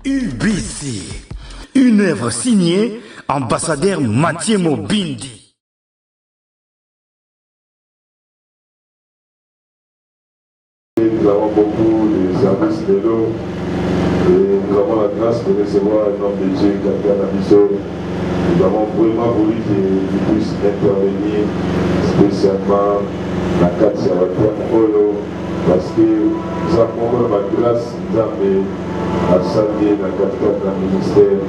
UBC, une œuvre signée ambassadeur Mathieu Mobindi. Nous avons beaucoup de services de l'eau et nous avons la grâce de recevoir un homme de Dieu, quelqu'un d'Abisso. Nous avons vraiment voulu qu'il puisse intervenir spécialement dans le cadre de Olo parce que nous avons la grâce d'amener à saluer dans le cadre d'un ministère.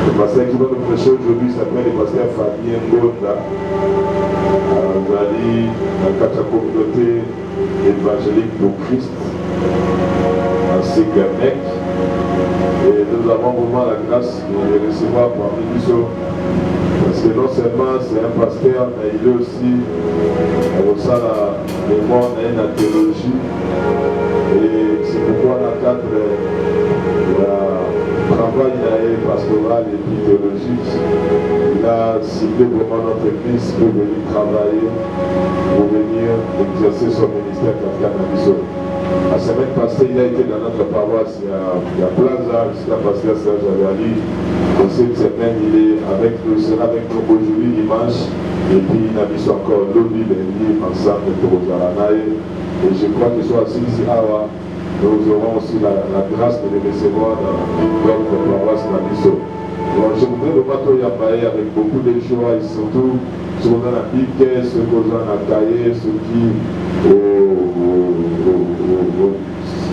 Le pasteur qui va nous prêcher aujourd'hui s'appelle le pasteur Fabien Gonda. Nous allons dans le cadre de la communauté évangélique pour Christ, ainsi qu'un mec. Et nous avons vraiment la grâce de le recevoir parmi nous. Parce que non seulement c'est un pasteur, mais il est aussi le monde et la théologie. Et c'est pourquoi dans le cadre du travail pastoral et théologique, il a ciblé vraiment notre église pour venir travailler, pour venir exercer son ministère Kafka Nabiso. La semaine passée, il a été dans notre paroisse, il y a Plaza, jusqu'à pasteur Serge Agali. Et cette semaine, il est avec nous, sera avec nous aujourd'hui, dimanche. Et puis, il a mis encore l'Obi, lundi, ensemble de Rosalanae. Et je crois qu'ils sont assis ici à Awa. Nous aurons aussi la grâce de les recevoir dans notre paroisse Nabiso. Donc, je voudrais le bateau Yabaye avec beaucoup de joie et surtout, ceux qui ont la pique, ceux qui ont la cahier, ceux qui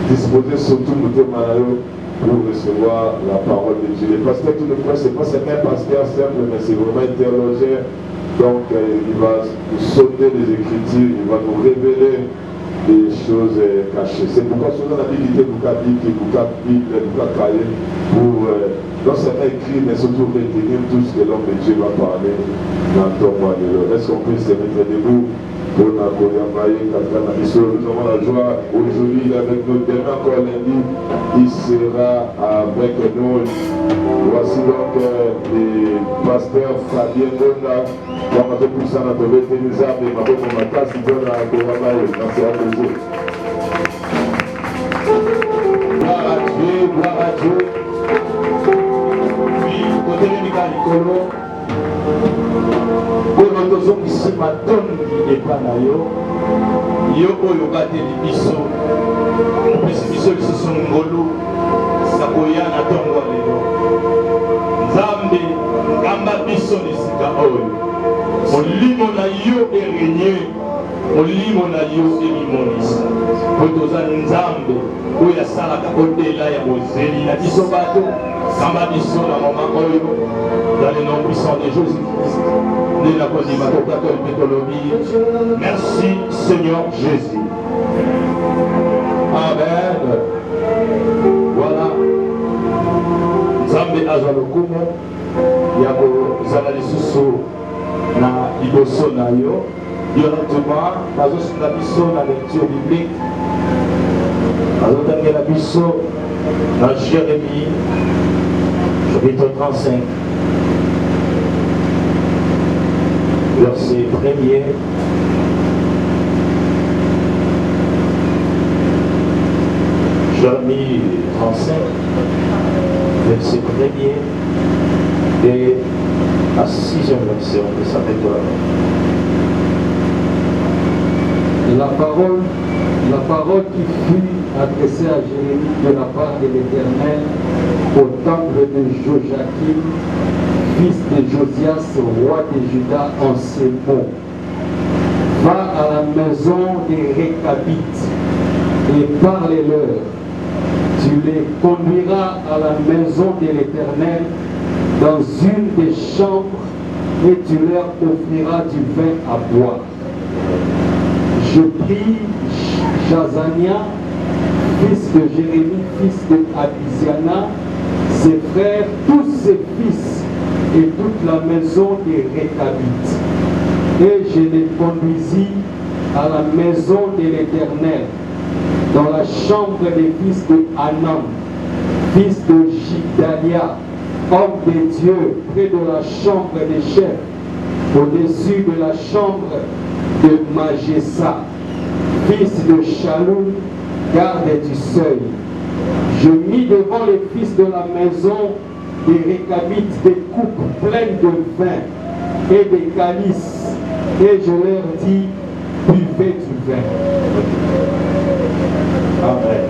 disposer surtout de Manayo pour recevoir la parole de Dieu. Le pasteur qui le prêche, ce n'est pas seulement un pasteur simple, mais c'est vraiment un théologien. Donc il va nous sauter les Écritures, il va nous révéler des choses cachées. C'est pourquoi souvent la Bible pour non seulement écrire, mais surtout retenir tout ce que l'homme de Dieu va parler dans ton mois de l'heure. Est-ce qu'on peut se mettre debout? Nous avons la joie aujourd'hui avec nous, demain encore lundi, il sera avec nous. Voici donc le pasteur Fabien Gonda, qui a fait pour ça notre vétérisard et ma bonne matas, qui donne à Korabaye. Merci à Dieu. Gloire à Dieu, gloire à Dieu. Oui, côté de Mikali Kono tozongisi matondi epa na yo yo oyo bateli biso opesi biso lisusu ngolu sakoya na ntongo lelo nzambe ngamba biso lisika oyo molimo na yo erenye molimo na yo emimonisa po toza nzambe oyo asalaka odela ya bozeli na biso bato ngamba biso na moma oyo dans le nom puissant de Jésus-Christ. Merci Seigneur Jésus. Amen. Voilà. Nzambe azalokumu ya kozala lisusu na liboso na yo. Directement, bazosala biso na lecture biblique. Bazotangela biso na Jérémie, chapitre 35. Verset 1er. Jérémie 35, verset 1er et à 6e verset, on peut s'arrêter là. La parole qui fut adressée à Jérémie de la part de l'Éternel au temple de Joachim, fils de Josias, roi de Juda, en ces mots. Va à la maison des Récabites et parle-leur. Tu les conduiras à la maison de l'Éternel dans une des chambres et tu leur offriras du vin à boire. Je prie Jazania, fils de Jérémie, fils de Abisiana, ses frères, tous ses fils et toute la maison des Récabites. Et je les conduisis à la maison de l'Éternel, dans la chambre des fils de Hanan, fils de Gidalia, homme de Dieu, près de la chambre des chefs, au-dessus de la chambre de Magessa, fils de Shalom, garde du seuil. Je mis devant les fils de la maison des récabites des coupes pleines de vin et des calices, et je leur dis, buvez du vin. Amen.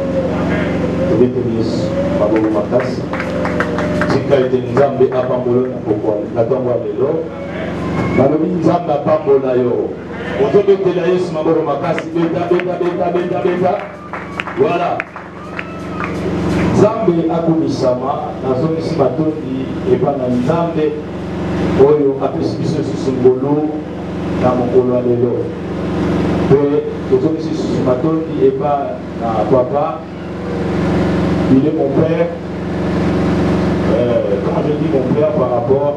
Tika ete nzambe apambola na pokwa na ntongo ya lelo balobi nzambe apambola yo ozobetela yesu maboko makasi beta voilà nzambe akumisama nazongisi matondi epa na nzambe oyo apesi biso lisusu ngolu na mokolo ya lelo mpe tozongisi lisusu matondi epa na papa il est mon père. Quand je dis mon père par rapport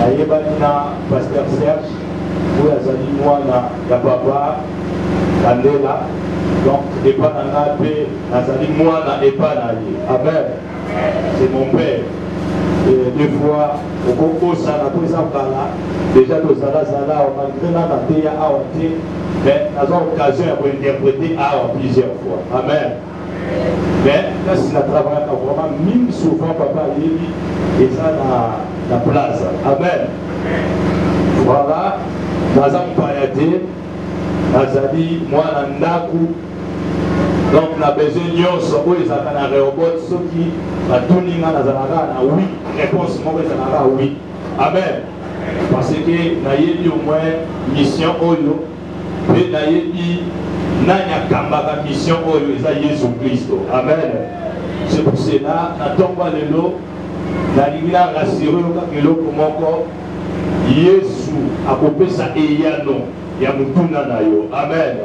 à Yebanina, Pasteur Serge, où il y a moi, il y a papa, Kandela, donc et pas Nazali moi, et pas Amen. C'est mon père. Et des fois, au Congo, ça n'a pas déjà au Zala, malgré la Natéa, mais nous avons l'occasion d'interpréter plusieurs fois. Amen. Mais là, si la travail vraiment, même souvent, papa, il est la place. Amen. Voilà, nous avons parlé, Nazali, moi, Nandaku. Donc, nous avons besoin de nous, ils ont un robot, ceux qui ont tout mis dans oui. Réponse, moi, oui. Amen. Parce que nous avons au moins mission, et nous avons nanya kambaka mission oyo eza Yesu Christo. Amen. C'est pour cela na tomba lelo na lingila rassurer ka eloko moko Yesu akopesa eyano ya mutuna na yo. Amen.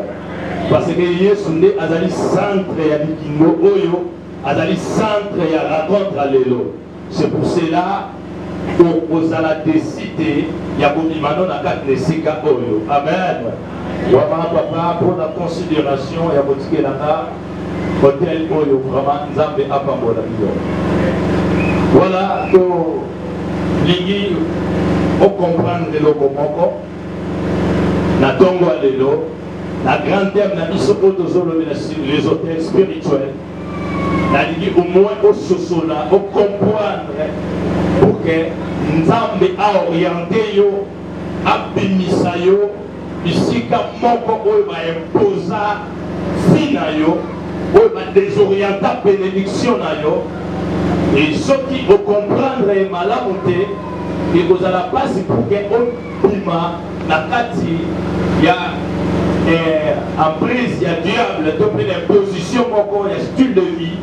Parce que Yesu nde azali centre ya likingo oyo azali centre ya rencontre lelo. C'est pour cela ozala décider ya kobimano na kati nesika oyo. Amen. Wama papa pour la considération ya botike nanga hôtel oyo vraiment nzambe apambola biyo. Voilà to lingi o comprendre eloko moko na tongo lelo na grand thème na biso oto zolo les hôtels spirituels na lingi au moins au sosola au comprendre pour que nzambe a orienté yo abimisa yo bisika moko oyo ba imposa fina yo oyo ba désorienta bénédiction na yo et ceux qui vont comprendre malamu te et vous allez la place pour que on bima na kati ya emprise ya diable to pe l'imposition moko ya style de vie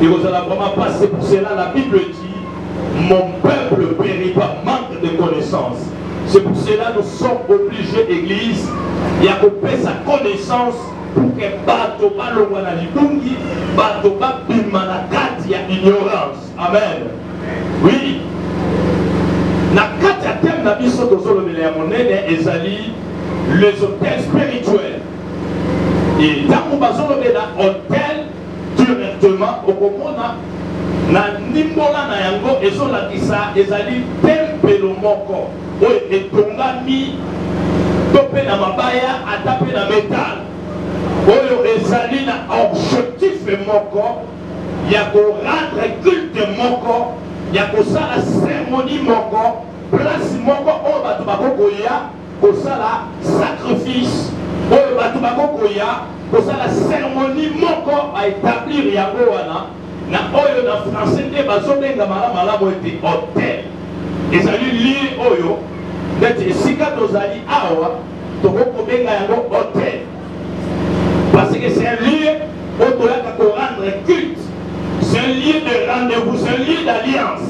et vous allez vraiment passer pour cela. La Bible dit mon peuple périt par manque de connaissance. C'est pour cela que nous sommes obligés, Église, il y a sa connaissance pour que bato balongwa na libungi, bato babima na kati ya ignorance. Amen. Oui. Na kati ya thème na biso tozolo mele ya monene ezali les hôtels spirituels. Et tango bazolo na hôtel directement okomona na nimbola na yango ezolakisa ezali tempelo moko oyo etongami to mpe na mabaya ata mpe na metal oyo ezali na objectif moko ya korendre culte moko ya kosala cérémonie moko place moko oyo bato bakokoya kosala sacrifice oyo bato bakokoya kosala cérémonie moko baétablir yango wana na oyo na français nde bazobenga malamu ete hôtel ezali lieu oyo neti esika tozali awa tokokobenga yango hôtel parce que c'est un lieu oyo toyaka korendre culte, c'est un lieu de rendez-vous, c'est un lieu d'alliance.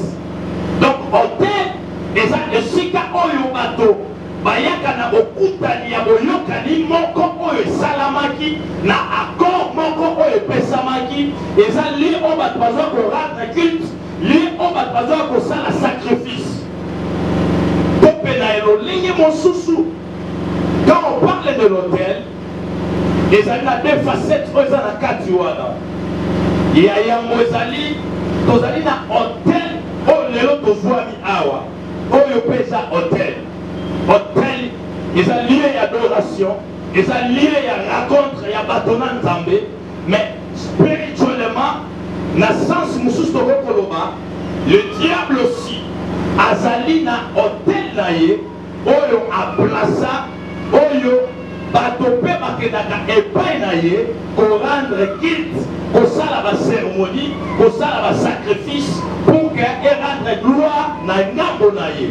Donc hôtel eza esika oyo bato bayaka na okutani ya boyokani moko oyo esalamaki na accord moko oyo epesamaki eza lieu oyo bato bazwa korendre culte, lieu oyo bato bazwa kosala sacrifice. Quand on parle de l'hôtel, il y a deux facettes. Il y a un hôtel, hôtel. Hôtel, il y a lieu d'adoration, il y a lieu de rencontre, il y a bâtonnement Nzambe, mais spirituellement, na sens mosusu tokokoloba le diable aussi azali na hôtel na ye oyo aplaça oyo bato mpe bakendaka epai na ye korendre culte kosala bacérémonie kosala basacrifice pour ke erendre gloire na ngambo na ye.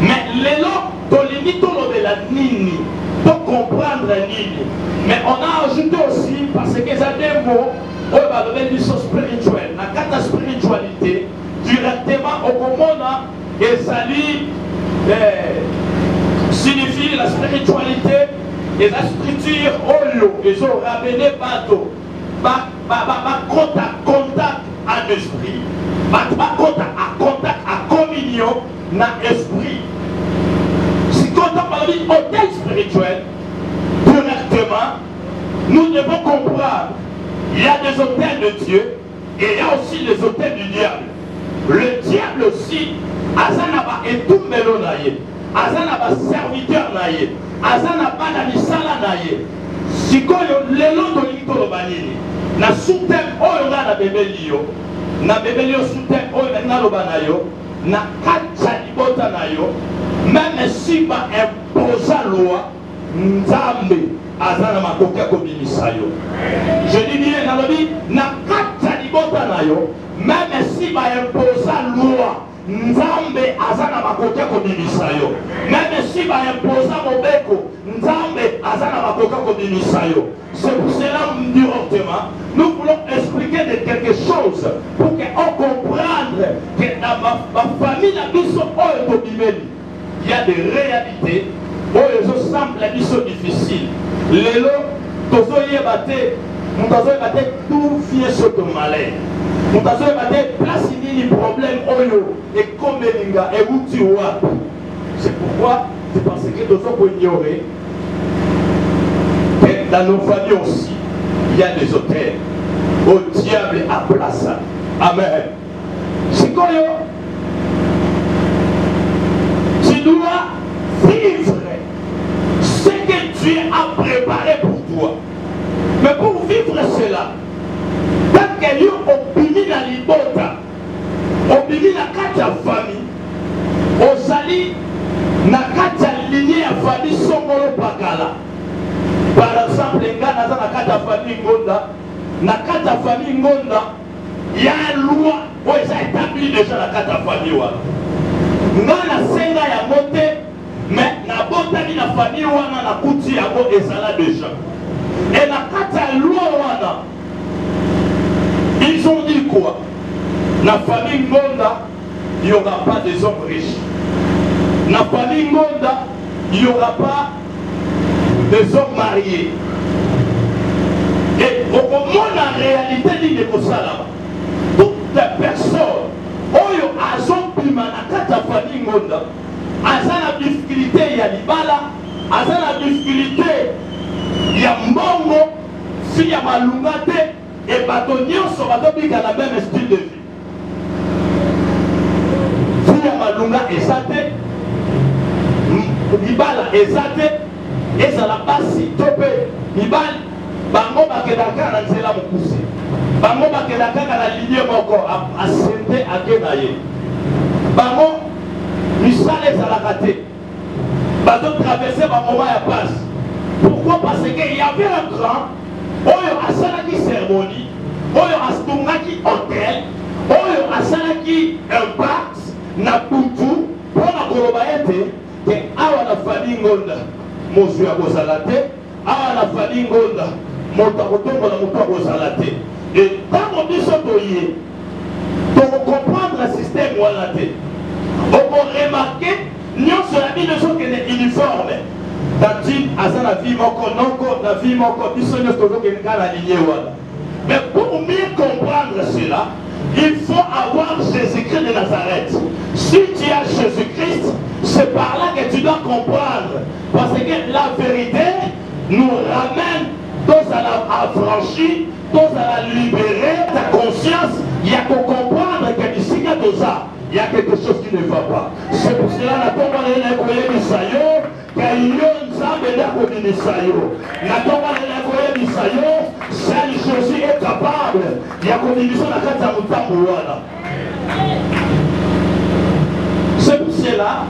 Mais lelo tolingi tolobela nini tocomprendre nini, mais on a ajouté aussi parce que ça des mots oyo balobeli biso spirituel na kata spiritualité directement okomona ezali signifie la spiritualité et la structure oyo ezorabene bato contact en esprit bato contact à communion na esprit. Si quand on parle d'hôtel spirituel directement nous devons comprendre il y a des hôtels de Dieu et il y a aussi les hôtels du diable. Le diable aussi azana ba etumbelo na ye azana ba serviteur na ye azana ba na misala na ye sikoyo lelo tolingi toloba nini na sous-thème oyo nga na bebeli yo sous-thème oyo na loba na yo na kati ya libota na yo même si ba imposa loi nzambe azana makoki ya kobimisa yo. Je dis bien nalobi na kati ya libota na yo même si ba imposa loi nzambe azana makoki ya kobimisa yo, même si ba imposa mobeko nzambe azana makoki ya kobimisa yo. C'est pour cela directement nous voulons expliquer de quelque chose pour qu'on comprenne que dans ma famille la biso oyo tobimeli il y a des réalités oyo semble la biso difficile. Lelo tozoyeba te mutu azoyeba te tout vient sur ton malheur. Mutu azoyeba te place nini problème oyo ekomelinga euti wapi. C'est pourquoi c'est parce que tozokoignorer que dans nos familles aussi il y a des hôtels au diable à place. Amen. C'est quoi yo? Tu dois vivre ce que Dieu a préparé pour toi. Mais pour vivre cela, tant que yo obimi na libota, obimi na kati ya famille, ozali na kati ya lignée ya famille songolo pakala. Par exemple, nga naza na kati ya famille Ngonda, na kati ya famille Ngonda, il y a une loi où ils ont établi déjà la kati ya famille wana. Nga na senga ya mote, mais na botani na famille wana na kuti yango ezala déjà. Et na kati ya loi wana, ils ont dit quoi? Na famille Ngonda, il n'y aura pas des hommes riches. Na famille Ngonda, il n'y aura pas des hommes mariés. Et au moment la réalité dit de Kosalama, toutes les personnes, oyo azopima na kata famille Ngonda, azana difficulté ya libala, azana difficulté ya mbongo, si ya malunga te, et bato nyonso batobika na même style de vie. Si ya malunga ezate, libala ezate, ezala basi tope mibali bango bakedaka na nzela mokusi bango bakedaka na ligne moko asente ake na ye bango misala ezalaka te bato traverse bamoma ya passe. Pourquoi? Parce que il y avait un grand oyo asalaki cérémonie oyo atungaki hôtel oyo asalaki un pacte na butu mpona koloba ete ke awa na famille Ngonda mosu ya kozala te awa na famille Ngonda moto akotombola moto akozala te. Et ntango biso toye tokocomprendre système wana te okoremarke nyonso ya bino ezokende uniforme tantine aza na vie moko noko na vie moko biso nyonso tozokende kaka na ligne wana. Mais pour mieux comprendre cela, il faut avoir Jésus-Christ de Nazareth. Si tu as Jésus-Christ, c'est par là que tu dois comprendre. Parce que la vérité nous ramène tous à la affranchie, tous à la libérer. Ta conscience, il y a qu'à comprendre que ici, il y a quelque chose qui ne va pas. C'est pour cela que la tombe de l'Écoye Misayo, qu'il y a Nzambe na kobimisa yo. Na tonga na koyebisa yo, seul Jésus est capable ya kobimisa na kati ya mutambo wana. C'est pour cela,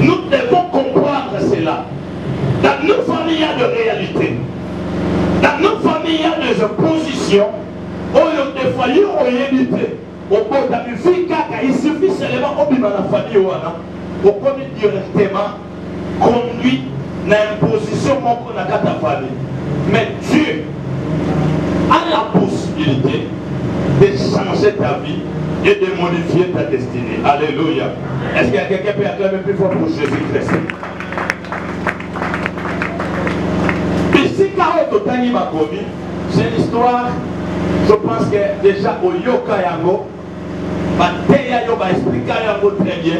nous devons comprendre cela. Dans nos familles, il y a de réalité. Dans nos familles, il y a des oppositions. Des fois, il y a des il suffit seulement de la famille pour qu'on directement conduit dans l'imposition de ta famille. Mais Dieu a la possibilité de changer ta vie et de modifier ta destinée. Alléluia. Est-ce qu'il y a quelqu'un qui peut acclamer plus fort pour Jésus-Christ? Ici, c'est une histoire, je pense que déjà au Yoka Yango, Bateya Yo va expliquer Yango très bien,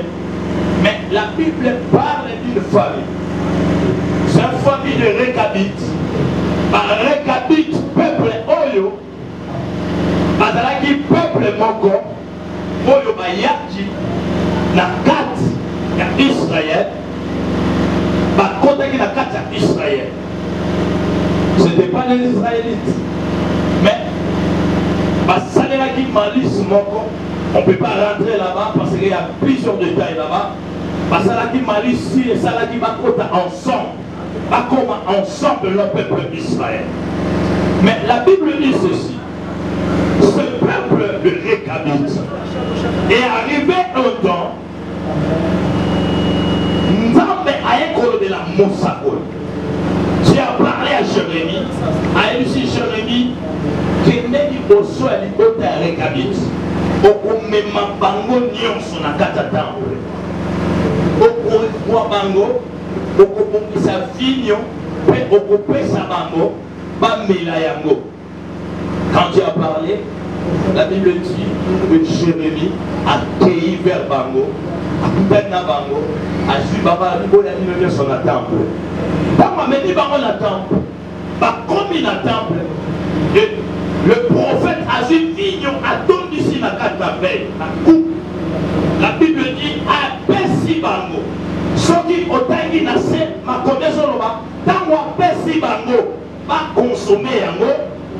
mais la Bible parle d'une famille. C'est une famille de Récabites. Récabites, peuple Oyo, Bazalaki, peuple Moko, Oyo Bayaki, na kat Israël, Bakotaki na kat Israël. Ce n'était pas les Israélites. Mais, on ne peut pas rentrer là-bas parce qu'il y a plusieurs détails là-bas. Basalaki Malice et Salaki Bakota ensemble. Bakoma ensemble le peuple d'Israël. Mais la Bible dit ceci. Ce peuple de Récabite est arrivé un temps. Nzambe a école de la Moussakol. J'ai parlé à Jérémie, à Lucie Jérémie, qui n'est dit au sol à l'hypothèse à Récabite. Au même bango nyonso na kata temple. Au roi bango, au coup sa vignon, au coup sa bango, pas yango. Quand tu as parlé, la Bible dit que Jérémie a cueilli vers bango, a coupé na bango, a suivi baba la Bible sur la temple. Quand on m'a dit bango la temple, comme il a temple, le prophète a vu vignon à don d'ici la carte la veille, la coupe. La Bible dit à Pessi bango. Ce qui otangi na se ma connaissance là-bas, tant moi Pessi bango, pas consommer yango,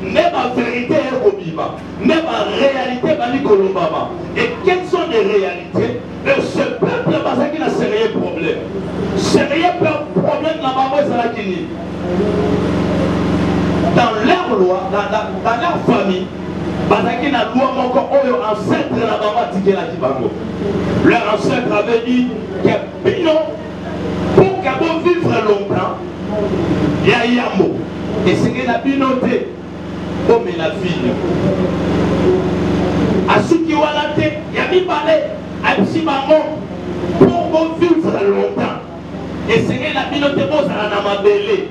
mais ma vérité est kobiba, mais ma réalité va ni kolobaba. Et quelles sont les réalités? Ce peuple là-bas qui n'a sérieux problème. Sérieux problème là-bas, c'est la Kini. Dans leur loi, dans leur famille, Bazaki na loi mon oyo ancêtre na baba tikela kibango. Leur ancêtre avait dit que Bino, pour qu'à bon vivre longtemps, il y a Yamo. Et c'est que la binoté, comme la fille. À ceux qui ont la tête, il y a mis balai, à petit maman, pour bon vivre longtemps. Et c'est que la binoté, vous avez ma belé.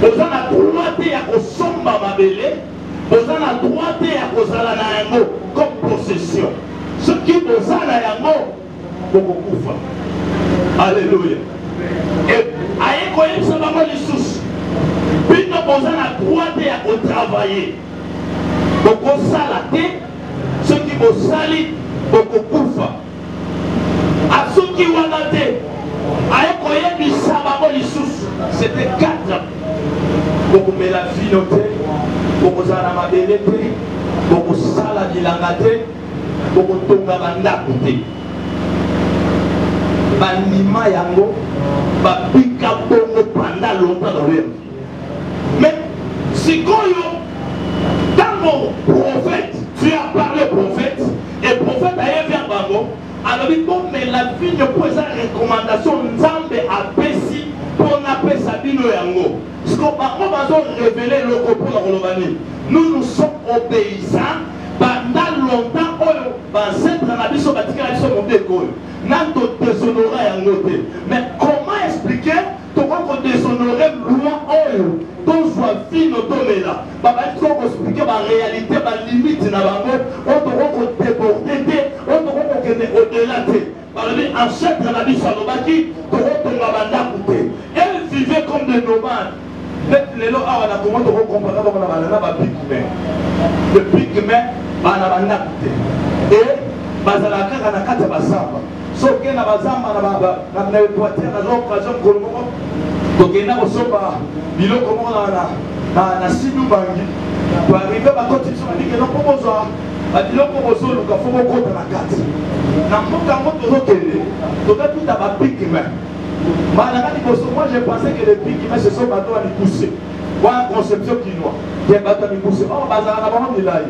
Vous avez la droite à Osomba ma belé. Vous avez la droite à Osala na yango comme possession. Ce qui vous a la yango, vous vous. Alléluia. Et aïe koye ça va les sous. Puis nous vous avez la droite à travailler. Beaucoup salaté, ceux qui vous salent, beaucoup koufa. À ceux qui vous ont été, aïe koye du sabbat les sous. C'était 4 ans. Beaucoup de la finoté, beaucoup de la mabelete, beaucoup de sala bilangate, beaucoup de tonga bandakute. Banima yango, babika bongo pendant longtemps dans leur vie. Mais si dans mon prophète, tu as parlé prophète, et prophète a vu un bango, alors il faut mais la vie ne pose une recommandation, Nzambe a pessi pour n'appeler Sabino yango. Ce qu'on va révéler le repos dans le Romani. Nous sommes obéissants pendant longtemps. Ancêtre dans la vie, sur la vie, sur mon décor. Nous déshonorer yango. Mais comment expliquer comment déshonorer loin oyo? Donc soit fille notre là. Papa, il faut expliquer la réalité, la limite dans bango. On doit déborder, on doit au-delà de. Par le ancêtre dans la vie, sur le bâti, on doit elle vivait comme des nomades. Les lois, on a comment de recomparer le pigment, et Bazalaka, on a 4 basamba. soki na bazamba na Équateur na occasion kolongo tokenda kosomba biloko moko na sidu bangi toarrive bakoti biso babike noko bozwa babiloko bozoluka fo bokota na kati na mboka yango tozokende tokatuta bapikime malaka liboso. Moi je pensais que les pikime ce sont bato ya mikuse wana conception kinois ke bato ya mikuse oyo bazala na bango milai,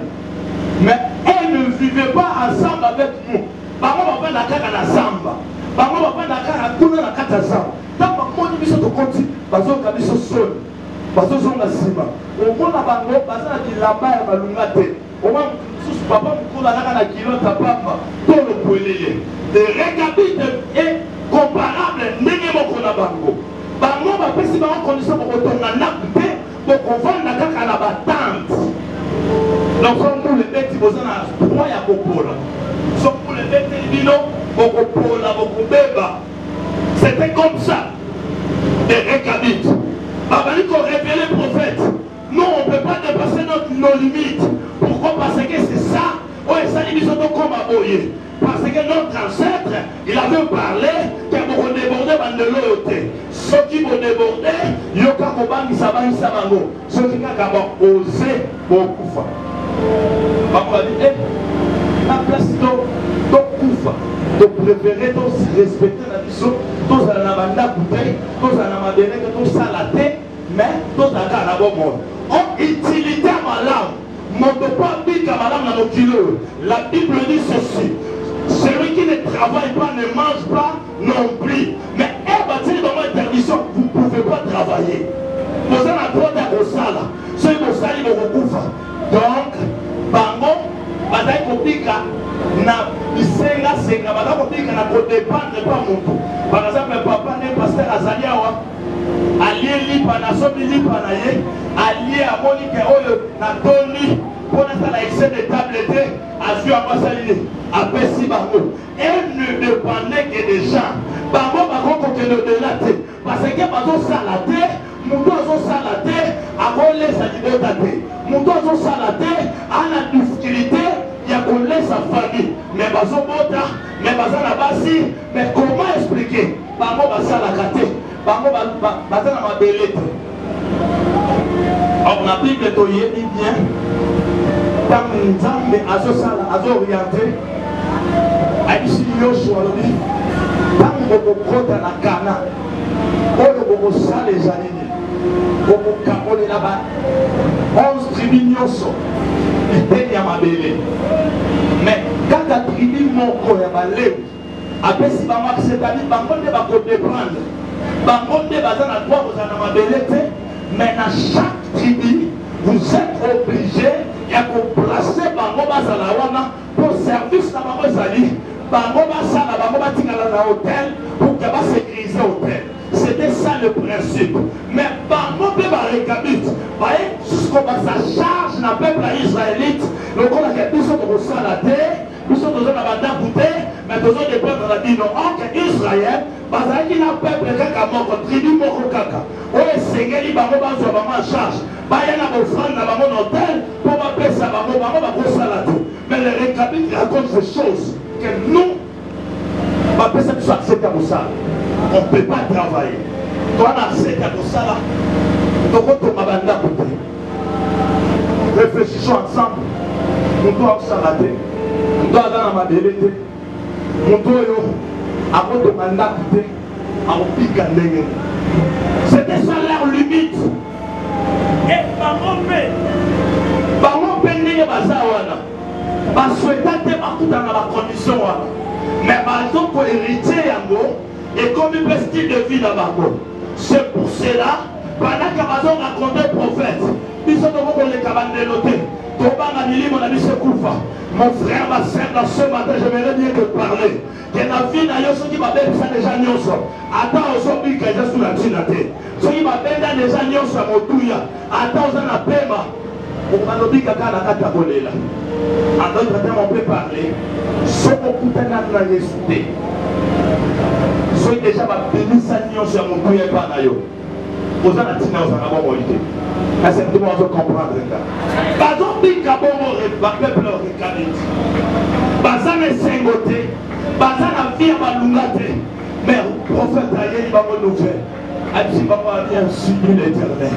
mais elles ne vivaient pas ensemble avec nous. Bango bapenda kaka na zamba, bango bapenda kaka kuna na kati ya zamba. Ntango bamoni biso tokoti bazoyoka biso soni, bazozonga nsima. Omona bango baza na bilamba ya malunga te, omona mosusu papa mokolo alaka na kilota pamba to lopwelele. De Rekabite est comparable ndenge moko na bango. Bango bapesi bango condition bokotonga ndako te, bokovanda kaka na batante. Donc soki le beti boza na droit ya kopola, soki le beti bino bokopola bokobeba. C'était comme ça. Des Récabites. Babali qu'on révélé le prophète. Non, on ne peut pas dépasser nos limites. Pourquoi? Parce que c'est ça. Oh, et ça, ils sont comme à boyer. Parce que notre ancêtre, il avait parlé qu'il y a débordé de l'autre. Ceux qui vont déborder, il y a un sabango. Ceux qui ont osé beaucoup. On va dire, la place de Koufa. De préférer, de respecter la mission, tous à la banda bouteille, tous à la madeleine, tous à la tête, mais tous à la bonne monde. En utilité malade, mon pas dit qu'à madame dans nos kilos. La Bible dit ceci: celui qui ne travaille pas ne mange pas non plus. Mais elle va dire dans l'interdiction, vous ne pouvez pas travailler. Vous avez la droite à vos salles. Ceux qui vont salir vos recouvres. Donc, bango, bataille compliquée. Na bisenga senga baka kopika na kodépendre pas moto. Par exemple, papa ne pasteur azali awa allié lipa na sobi lipa na ye allié a Monique oyo na toni pona sala excès de tablette azu ambassadeur apesi bango. Elle ne dépendait que des gens. Bango bako kokelo de la te parce que bazo sala te muto azo sala te akolesa libota te muto azo sala te ana difficulté. Il y a qu'on laisse sa famille, mais bazo bota, mais baza la basi, mais comment expliquer? Bango basa la kate, bango baza na mabelete. On a dit que toye dit bien, tant nzambe azo sala, azo orienté, aïsi Yoshua lobi, tant boko kota na kana, oyo boko sala les années, boko kapole là-bas, 11 tribus nyoso. Mais quand la tribu moko ya balewi apesi bango c'est-à-dire bango nde bakodépendre bango nde baza na droit kozala na mabele te, mais na chaque tribu vous êtes obligé ya koplace bango bazala wana pour service na bango ezali bango basala bango batikala na hôtel pour que basécuriser hôtel. C'était ça le principe. Mais bango pe barekabite baye jusqu'au sa charge na peuple israélite lokola ke biso tokosala te biso toza na banda bute mais tozo dépendre na bino onke Israël bazalaki na peuple kaka moko tribu moko kaka oyo esengeli bango bazwa bango en charge baya na bofrande na bango na hôtel mpo bapesa bango bakosala te. Mais le Récabite raconte ces choses que nous bapesa biso accepte ya kosala. On ne peut pas travailler. Toi, on accepte à tout ça là. Donc, on va réfléchissons ensemble. Nous devons s'arrêter. Nous devons aller dans ma vérité. Nous devons aller c'était ça leur limite. Et par mon pénible, par souhaiter partout dans la condition. Mais par exemple, pour hériter un mot, et comme une style de vie là-bas. C'est pour cela, pendant qu'Amazon racontait le prophète, ils sont devant les cabanes de noter. Mon frère, ma soeur, dans ce matin, j'aimerais bien te parler. Que la vie n'a pas qui m'a bien ça déjà nyonso. Attends, aujourd'hui, que je suis la tinate. Ce qui m'a bien déjà nyonso à mon touya. Attends, on a paiement. On m'a dit que la carte volée là. En d'autres termes, on peut parler. Ce qu'on peut n'a resté. Soyez déjà béni sa nyonso à mon touya pas nayo. Vous en avez dit dans un avant moïté. C'est tout le monde comprendre. Bazon dit qu'à bon peuple récabite. Bazan est singoté. baza na vie ya balunga te. Mais prophète ayeli bango nouvelle. A dit papa a bien suivi l'Éternel.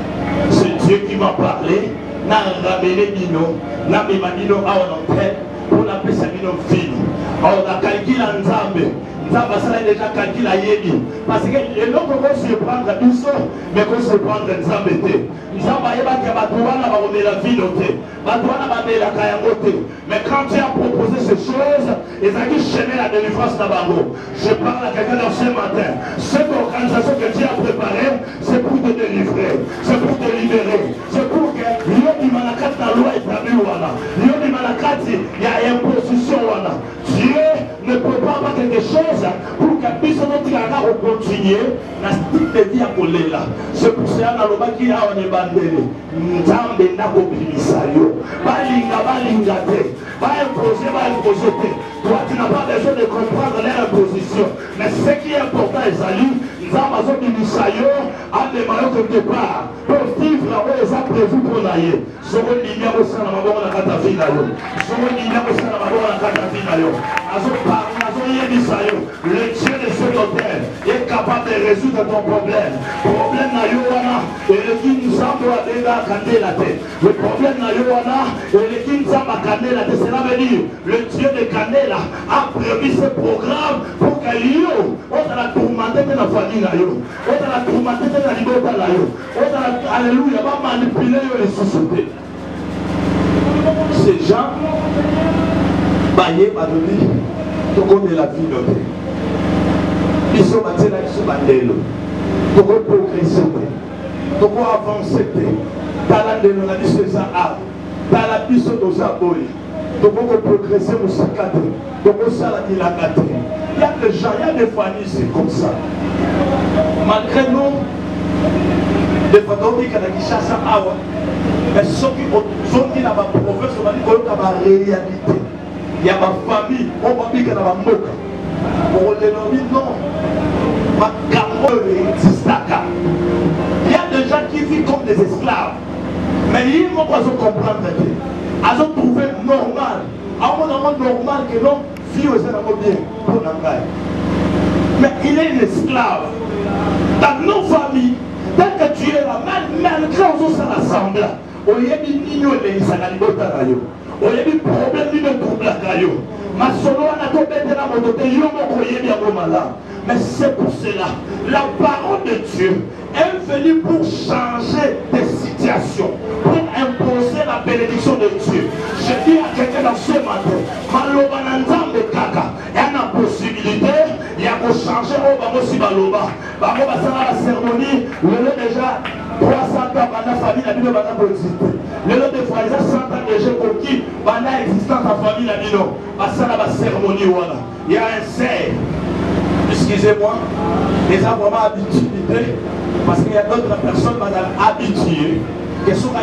C'est Dieu qui m'a parlé. Na ramené Bino, na Bino a en tête pour la paix Bino fini. On a calculé en Nzambe. Nzambe ça est déjà calculé à Yébi. Parce que les gens vont se prendre à Bisso, mais vont se prendre à Nzambe. Nzambe a yéba qui a batouana va donner la vie noté. Batouana va donner la kayangote. Mais quand tu as proposé ces choses, ils ont dit chemin la délivrance d'Abango. Je parle à quelqu'un dans ce matin. Cette organisation que Dieu a préparée, c'est pour te délivrer, c'est pour te libérer, c'est pour que l'homme du Manakati la loi établie wana. L'homme du Manakati, il y a imposition wana. Dieu ne peut pas avoir quelque chose pour que puisse notre regard continuer dans ce type de vie à coller là. C'est pour cela que nous avons bandé. Nous avons des nagobilisayo. Balinga te. Va imposer te. Toi tu n'as pas besoin de comprendre leur imposition. Mais ce qui est important est salut. Nous avons des misayo à des maillots quelque part. Pour vivre là où ils ont prévu pour l'aller. Ce qu'on dit bien au sein de la maman de la catafina. Ce qu'on dit bien au sein de la maman de la catafina. Le Dieu de ce hôtel est capable de résoudre ton problème. Le problème na yoana et le king Zamba déjà canté la tête. Le problème na yoana et le king Zamba canté la tête. Cela veut dire le Dieu de Canela a prévu ce programme pour que yo on a la tourmentée de la famille na yo, on a la tourmentée de la liberté na yo, on a la alléluia va manipuler les sociétés. Ces gens baillés va donner tout comme de la vie notée. Ils sont battus là, ils sont battus là. Tout comme progresser, tout comme avancer. Talent de nos amis, c'est ça. Talent de nos amis, tout comme progresser, nous sommes cadrés. Tout comme ça, il a cadré. Il y a des gens, il y a des familles, c'est comme ça. Malgré nous, des fois, on dit qu'il y a des chasses à Awa. Mais ceux qui sont dans la province, on va dire qu'il y a une réalité. Il y a ma famille, on va dire qu'il y a ma moque. On le nomme non. Ma camotte existe. Il y a des gens qui vivent comme des esclaves. Mais ils ne vont pas comprendre. Ils ont trouvé normal. À un moment normal que l'homme vit au sein de bien pour l'engager. Mais il est un esclave. Dans nos familles, tant que tu es là, malgré on s'en rassemble. On y a des niños et les salariés. On y a des problèmes de trouble à Kayo. Ma solo a tombé de la moto, mais c'est pour cela, la parole de Dieu est venue pour changer des situations, pour imposer la bénédiction de Dieu. Je dis à quelqu'un dans ce matin, Malobananzam de Kaka, il y a une possibilité, il y a pour changer au Bamosi Baloba. Bamoba la cérémonie, le déjà 300 ans dans la famille, la Bible va exister. Le lot de fois, il y a 100 ans déjà pour qui pendant l'existence de la famille, la Bible va la cérémonie. Il y a un serre. Excusez-moi, les gens vraiment habitués, parce qu'il y a d'autres personnes habituées, qui sont à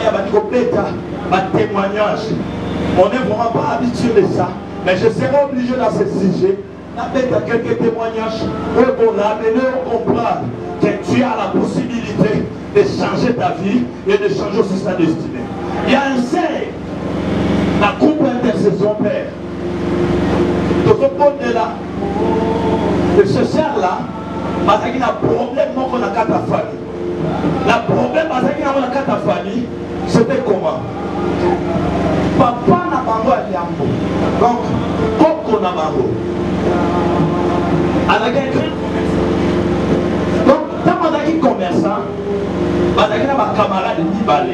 témoignage. On n'est vraiment pas habitué de ça, mais je serai obligé dans ce sujet d'apporter quelques témoignages pour ramener au comprendre que tu as la possibilité de changer ta vie et de changer aussi ta destinée. Il y a un serre, la coupe intercession père. De ce côté-là, de ce serre-là, parce qu'il y a un problème qu'on a qu'à ta famille. Le problème parce qu'il y a un qu'à ta famille, c'était comment? Papa n'a pas envoyé à Liambo. Donc, Coco n'a pas envoyé. Donc, tant qu'on a qui commerçant, parce qu'il y a un camarade de Nibale.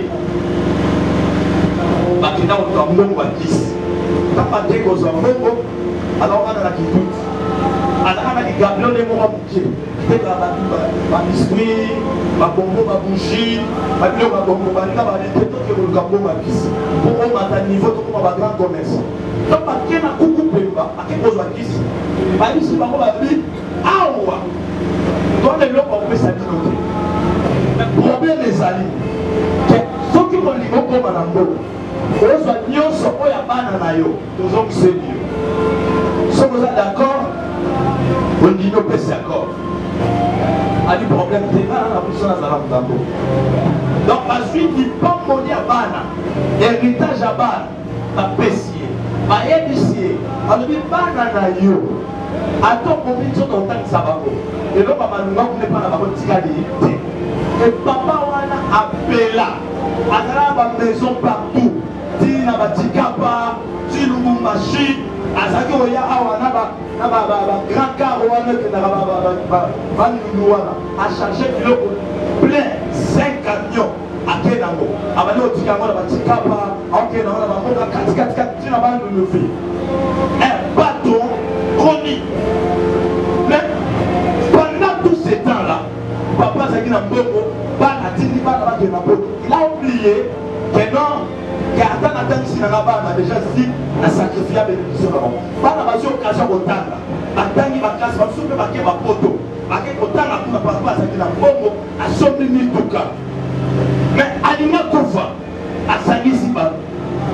Parce qu'il y a un Mbongo à 10. Tant qu'on a dit qu'on s'en Mbongo, alors on a la qui doute. Alors on a dit Gabriel les mots à bouquet. Peut-être ma biscuit, ma bonbon, ma bougie, ma bio, ma bonbon, ma liga, ma liga, tout le gambon, ma bis. Pour on m'a niveau, tout le monde grand commerce. Donc, ma qui n'a coucou pemba, à qui pose ma kiss. Ma ici, ma bonne vie, awa. Dans les lots, on peut s'habiller. Le problème est sali. Ceux qui ont dit qu'on comme un ambo, on soit nion, so oya banana yo, nous sommes sérieux. Sommes vous d'accord? On dit nous peut d'accord. A du problème de la position à Zaram Tambo. Donc, la suite, il peut monter à Bana, héritage à Bana, à Pessier, à Édissier, à lui Bana na yo, Attends, conviction dans le temps de Sabako. Et là, papa nous n'est pas la bonne tigalité. Et papa wana appela. Azala ba maison partout. Ti na ba tikapa, ti Lubumbashi, azaki oya awa na ba grand car wana ke na ba wana. A charger biloko plein 5 camions. Ake nango. Abali otikango na ba tikapa, ake nango na ba moka 4 ti na ba nufi. Un bateau chronique. Mais pendant tous ces temps-là, papa Zaki Namboko, il a oublié que non, car a déjà dit à sacrifier la bénédiction d'avant. Pas la base occasion au temps. Attendez ma classe, ma soupe, ma poto. Ma kekotanga pour papa Zaki Namboko, à son mini touka. Mais aliment Koufa, à Sanisiba.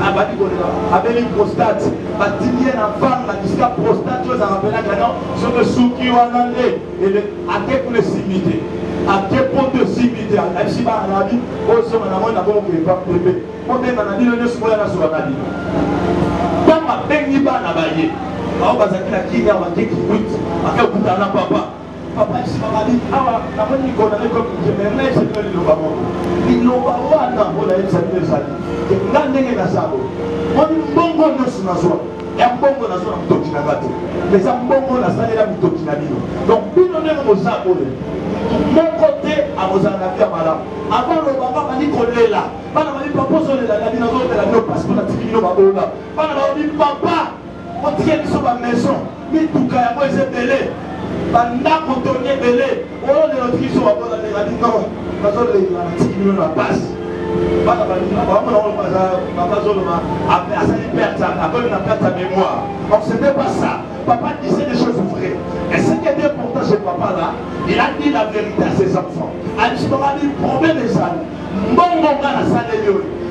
Avec une prostate, batilier en femme, la disca prostate, chose à rappeler que non, sur le souki ou en anglais, et à quel point de similité, à quel point de similité, à la chiba en avis, au son en amont d'abord qui est pas bébé, pour même en avis, le soir la sur la vie. Dans ma peine, il va en abayer. Alors, parce que la qui est en qui quitte, à quel bout d'un papa. Papa ici m'a dit, ah, la bonne icône, comme je m'aimais, c'est que le baron. Il n'a pas voir, on a eu cette salle. Et n'a n'est pas ça. On dit, bon, on ne se n'a pas. Et un bon, on a son tokinagate. Mais un bon, on a ça, il a mis tokinabino. Donc, puis on est au Japon. Mon côté, à vos amis, à madame. Avant le papa m'a dit qu'on est là. Pas m'a dit, papa, on est là, la vie n'a pas de la parce qu'on a tiré nos babos là. Pas m'a dit, papa, on tient sur ma maison. Mais tout cas, moi, c'est belé. Banda kotonye belé, oh les autres qui sont à bord de la vie, non, parce que les gens la passe. Pas la valise, papa Zoloma, après à sa perte, après une perte à mémoire. Donc ce n'est pas ça. Papa disait des choses vraies. Et ce qui était important chez papa là, il a dit la vérité à ses enfants. Il a dit, promet des ânes. Mon gars na salle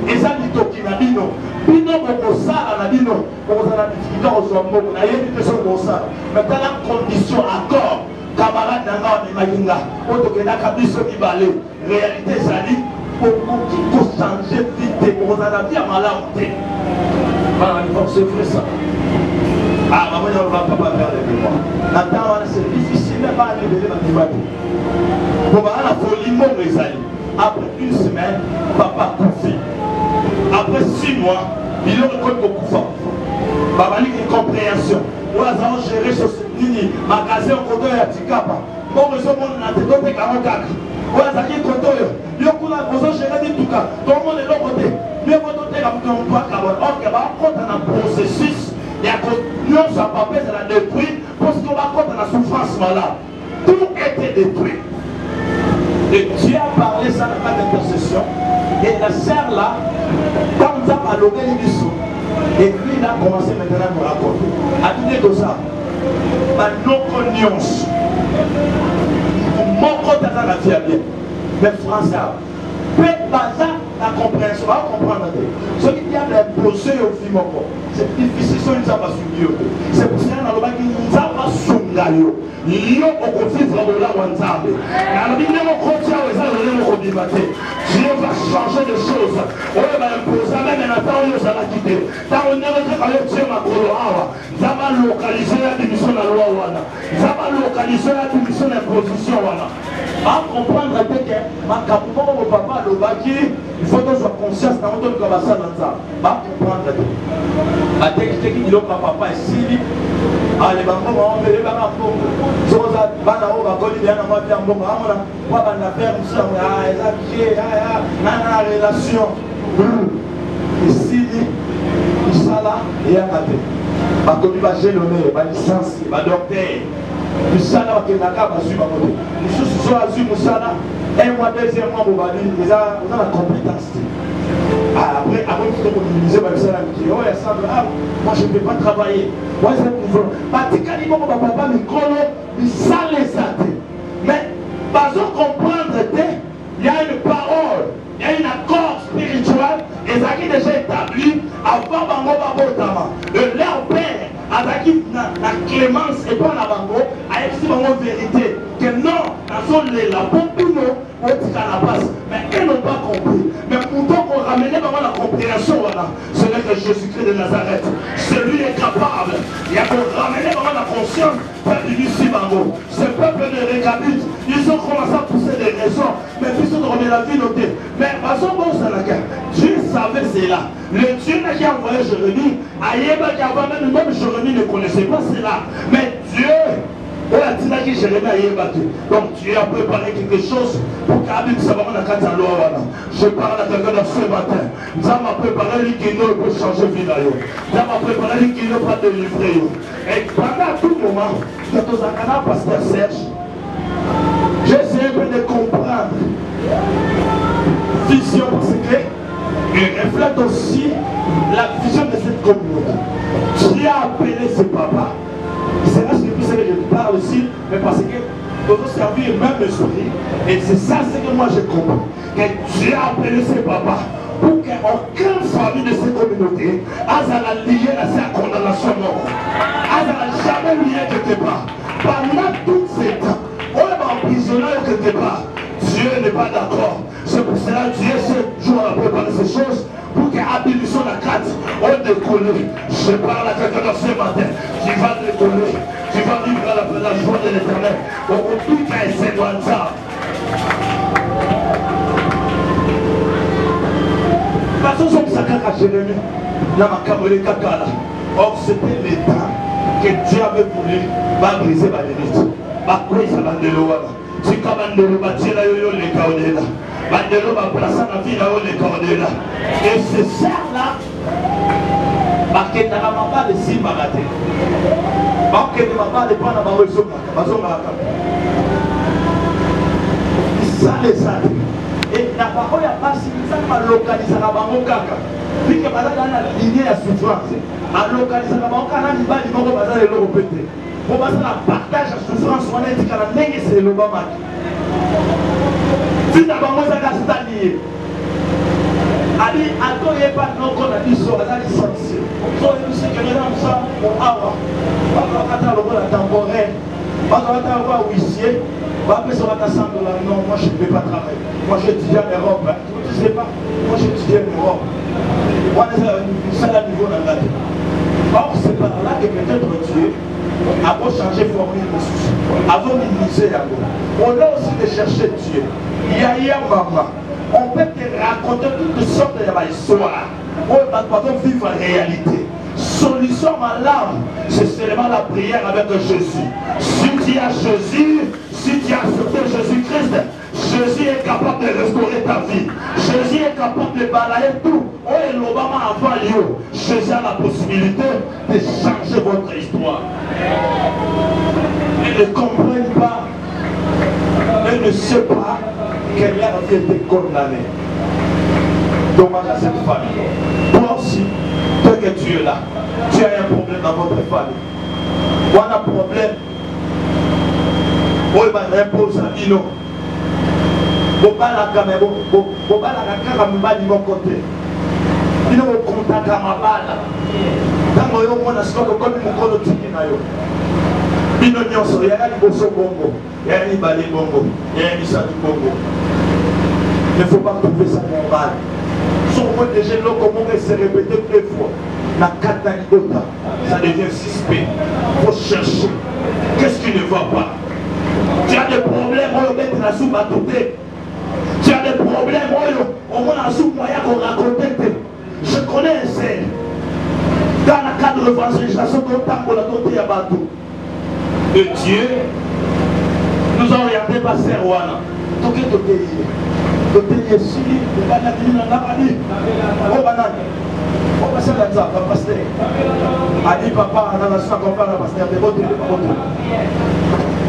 et ça dit tokinabino. Bino bokosala na bino, bokosala difficulté au na yebi te so bokosala. Mais dans la condition accord, camarade nanga on imaginga, otokendaka biso mibale. Réalité zali, okoki kochanger vite, bokosala vie ya malamu te. Voilà, c'est vrai ça. Ah, maman, on va pas faire les mémoires. Maintenant, c'est difficile, mais pas à révéler ma vivate. Pour voir la folie, mon résaï. Après une semaine, papa confie. Après 6 mois, il a reconnu beaucoup fort. Papa a une compréhension. Nous avons géré ce nini, magasin au côté de Tikapa. Bon, nous sommes en train de 44. Nous avons géré tout cas. Tout le monde est de l'autre côté. Nous avons doté la or, qu'il va compter dans le processus. Il y a que non, ça va pas la détruire parce qu'on va compter dans la souffrance malade. Tout était détruit. Et Dieu a parlé ça dans la d'intercession. Et la sœur là, quand nous avons alloué les et lui il a commencé maintenant à nous raconter. À dire de ça, ma non-cogniance. Mon côté dans la vie à bien. Mais français, peut-être pas ça, la compréhension, on va comprendre. Ce qui a imposé au film, c'est difficile, ça ne va pas subir. C'est pour ça qu'on a dit qu'il ne va pas subir. Il y a un conflit dans la Wanzambe. Dieu va changer de choses. On va imposer même un temps où ça va quitter. Tant on est Dieu ma coloa. Ça va localiser la démission de la loi. Ça va localiser la démission de l'imposition. À comprendre que ma capable mon papa le baki, il faut que soit conscience dans notre cabassa dans ça. Va comprendre que à texte qui dit le papa est si allez ba ko on veut ba ko so ça ba na o ba ko li na ma bien bon amona wa ba na faire ça ah exact ah na relation ici isala et à côté ba ko bi ba gelonné ba licence ba docteur Musala qui est là, nous sommes à Musala, un mois, 2e mois, on va dire, ils ont la compétence. Après, il faut minimiser ma Musala qui dit, oh, il y a ça, moi je ne peux pas travailler. Moi, je ne peux pas. Pratically, mon papa, il sale les athées. Mais, pas en comprendre, il y a une parole, il y a un accord spirituel, et ça qui est déjà établi avant Bango Babotama, de leur père. Avec la clémence et pas la bango, avec si on vérité que non, la pompino, on dit à la base, mais ils n'ont pas compris. Mais pourtant qu'on ramenait vraiment la compréhension, voilà, ce n'est que Jésus-Christ de Nazareth. Celui est capable Il y a pour ramener vraiment la conscience ici, Bango. Ce peuple de Récabite, ils ont commencé à pousser des raisons, mais puis ils ont remis la vie notée. Mais Dieu savait cela. Le Dieu qui a envoyé Jérémie, Aïeba qui avant même Jérémie ne connaissait pas cela. Mais Dieu, donc Dieu a préparé quelque chose pour qu'Abim Sabamon a quatre loi. Je parle à quelqu'un dans ce matin. Nous avons préparé les guinées pour changer vie. Nous avons préparé les guinées pour délivrer. Et pendant tout moment, quand on a un pasteur Serge, j'essaie un peu de comprendre vision parce qu'il reflète aussi la vision de cette communauté. Dieu a appelé ses papas. C'est là ce que je parle aussi, mais parce que nous devons servir le même esprit. Et c'est ça ce que moi j'ai compris. Que Dieu a appelé ses papas pour qu'aucune famille de cette communauté a lié à sa condamnation mort. Elle n'a jamais lié quelque part. Pendant tous ces temps, on est emprisonné quelque part. Dieu n'est pas d'accord. C'est pour cela que Dieu ce jour a préparé ces choses pour qu'Abilison la carte on décolle. Je parle à quelqu'un dans ce matin. Tu vas décoller. Tu vas vivre la joie de l'éternel. Donc tout cas c'est dans ça. Parce que son sacré à Jérémie, la macabole kakala. Or c'était le temps que Dieu avait voulu briser ma limite. Quoi ça va de l'eau. Si comme on ne va pas tirer les caudela. Bandelo va placer la vie là-haut les cordées là. Et c'est ça là. Parce que dans la maman de si baraté. Parce que la maman de pas dans ma réseau. Ça les a. Et la parole a pas si ça m'a localisé à Bango Kaka. Puis que madame dans la lignée à souffrance. À localiser à Bango Kaka, il va dire qu'on va aller le répéter. Pour passer la partage à souffrance, on a dit qu'à la nègre c'est le bas. Si tu as un lié, Ali, attends, il n'y a pas de nom qu'on a dit sur la licence. On dit que les gens sont pour avoir. On va attendre le temporaire. On va attendre le huissier. On va appeler sur la $100. Non, moi je ne peux pas travailler. Moi je étudie en Europe. Tu ne sais pas, moi j'étudie en Europe. Moi c'est à niveau dans la vie. Or, c'est par là que peut-être Dieu a beau changer formule de souci. Avant d'immuniser on a aussi de chercher Dieu. Il y a maman. On peut te raconter toutes sortes d'histoires. On va vivre en réalité. Solution à l'âme, c'est seulement la prière avec Jésus. Si tu as Jésus, si tu as accepté Jésus-Christ, Jésus est capable de restaurer ta vie. Jésus est capable de balayer tout. Oh, et l'Obama avant lui. Jésus a la possibilité de changer votre histoire. Ils ne comprennent pas. Ils ne savent pas que leur vie était condamnée. Dommage à cette famille. Toi aussi, toi que tu es là, tu as un problème dans votre famille. On a un problème. On va imposer à Ino. Bobala kamebo, bobala kaka mbali mon côté. Ino contact à ma balle. Tango yo mona soko comme mukolo tiki na yo. Bino nyonso ya liboso bongo, ya ni balé bongo, ya ni sa bongo. Il ne faut pas trouver ça normal. Son mot de gélo comment se répéter deux fois. La cataligota, ça devient suspect. Il faut chercher. Qu'est-ce qui ne va pas? Tu as des problèmes, on va mettre la soupe à côté. Tu as des problèmes, on va la soupe moyen qu'on raconte. Je connais un seul. Dans le cadre de l'évangélisation, on a côté à Batou. Et Dieu nous a orienté par Serwana. Tout est au pays. Tout est ici. On va la dire dans la famille. On va la dire. On va se faire ça, pasteur. Ali papa, dans la soirée, on parle à pasteur de votre téléphone.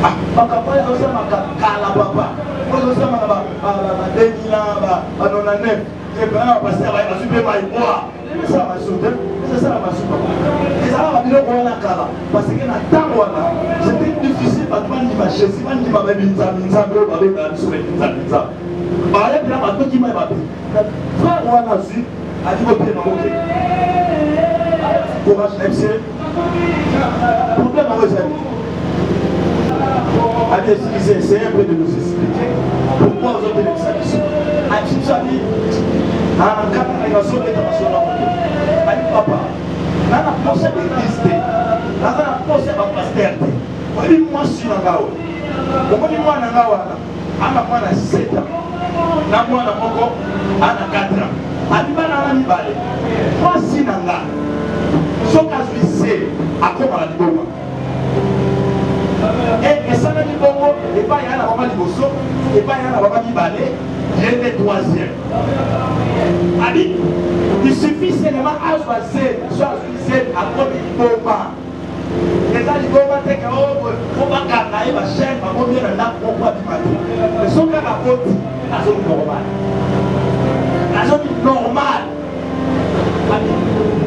Ah, papa, il y a aussi un kala papa. Il y a aussi un dénila, on a neuf. C'est pas un pasteur, il va super mal boire. C'est ça ma soupe. C'est ça ma soupe. Et ça va dire qu'on a kala. Parce que dans le temps, c'était difficile parce que je m'achète. Si je m'avais mis ça, je m'avais mis ça. Par exemple, je vais me faire. Frère, on a su. A dit votre nom, ok. Courage, MC. Problème à vos amis. Allez, essayez un peu de nous expliquer pourquoi vous avez l'examen. A dit, ça dit, dans le cadre de la nation internationale, a dit, papa, dans la prochaine église, dans critère. Moi, si on a moi, on a 7 ans. Moi, on a 4 ans. Moi, si on a ce que je sais, à comment on a dit. Et ça n'a dit bon, et pas y a la maman du bosso, et pas y a la maman du balai, j'ai le 3e. Il suffit seulement à choisir, à combien de moments. Les gens disent qu'on va faire ma chaîne, ma combien de nappes pour pouvoir du matin. Mais son cas à côté, la zone normale. La zone normale.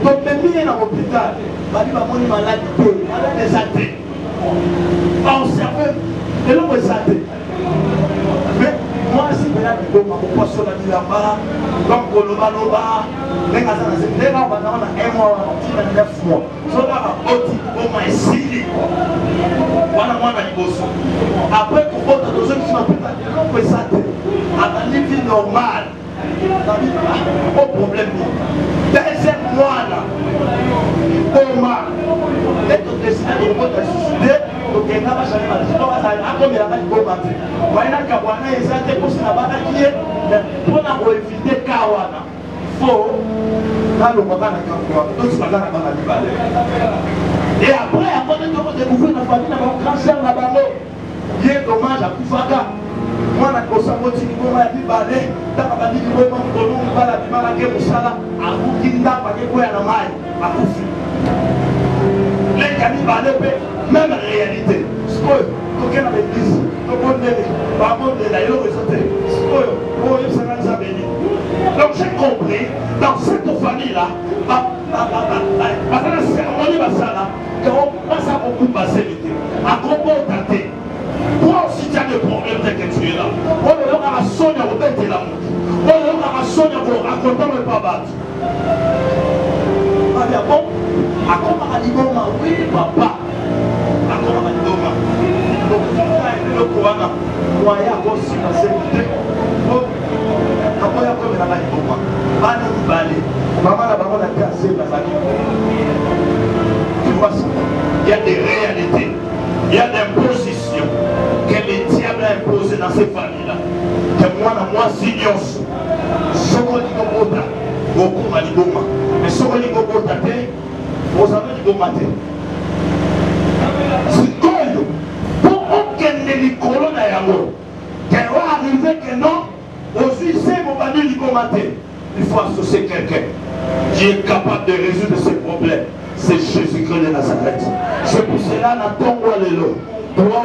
Donc, même si dans l'hôpital, il va y avoir malade des athées. On servait de l'homme des athées. Mais moi, si je suis là, je suis là, donc on va les gens ont un mois, 9 mois. Au moins 6 après, pour autre de ceux qui sont en l'hôpital, l'homme des athées. À la vie normale. Pas de problème. Deuxième mois là, au mal, d'être décidé de se suicider, donc il n'y a pas de changement. Si on va à combien il y a de bon matin. Moi, il y a un Kawana, il y a des postes là-bas qui est pour éviter Kawana. Il faut, là, le moment là, donc c'est pas là la vie. Et après, à côté de vous découvrir la famille, il y a un cancer là-bas. Il est dommage à Koufaka. Moi, je suis en train de dire que je suis en train de dire que je suis en train de dire que je suis en train de dire que même réalité. Donc j'ai compris, dans cette famille-là, la cérémonie va ça là, on passe à beaucoup de facilité. À comment tenter. Toi aussi tu as des problèmes dès que tu es là. On est là à sonner au bête de l'amour. On est là à sonner pour raconter le papa. Ah bien bon, à comment on a dit oui papa. À comment on a dit donc le courant, moi il y a aussi la sécurité. Comment il y a comme la maladie pour moi. Pas de balai. Maman la maman a cassé la famille. Tu vois ça. Il y a des réalités. Il y a des positions que le diable a imposées dans ces familles-là. Que moi, signons. Ce qu'on dit au Bota, beaucoup m'a dit Boma. Mais ce qu'on dit au Bota, vous avez dit Boma. C'est quoi? Pour aucun des colonnes à Yango, qu'elle va arriver que non, aussi c'est mon bandit du commentaire. Il faut associer quelqu'un qui est capable de résoudre ces problèmes. C'est Jésus-Christ de Nazareth. C'est pour cela, toi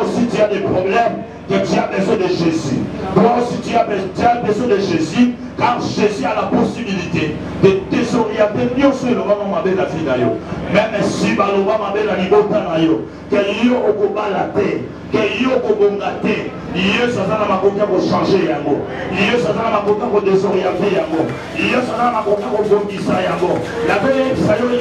aussi tu as des problèmes, que tu as besoin de Jésus. Toi aussi tu as besoin de Jésus, car Jésus a la possibilité de désorienter mieux sur le moment où la vie d'ailleurs. Même si Baloba m'a la libota d'ailleurs, que yo okobalate, que yo okobongate, yo sazana makoka pour changer yango, yo sazana makoka pour désorienter yango, yo sazana makoka pour bongisa yango. La paix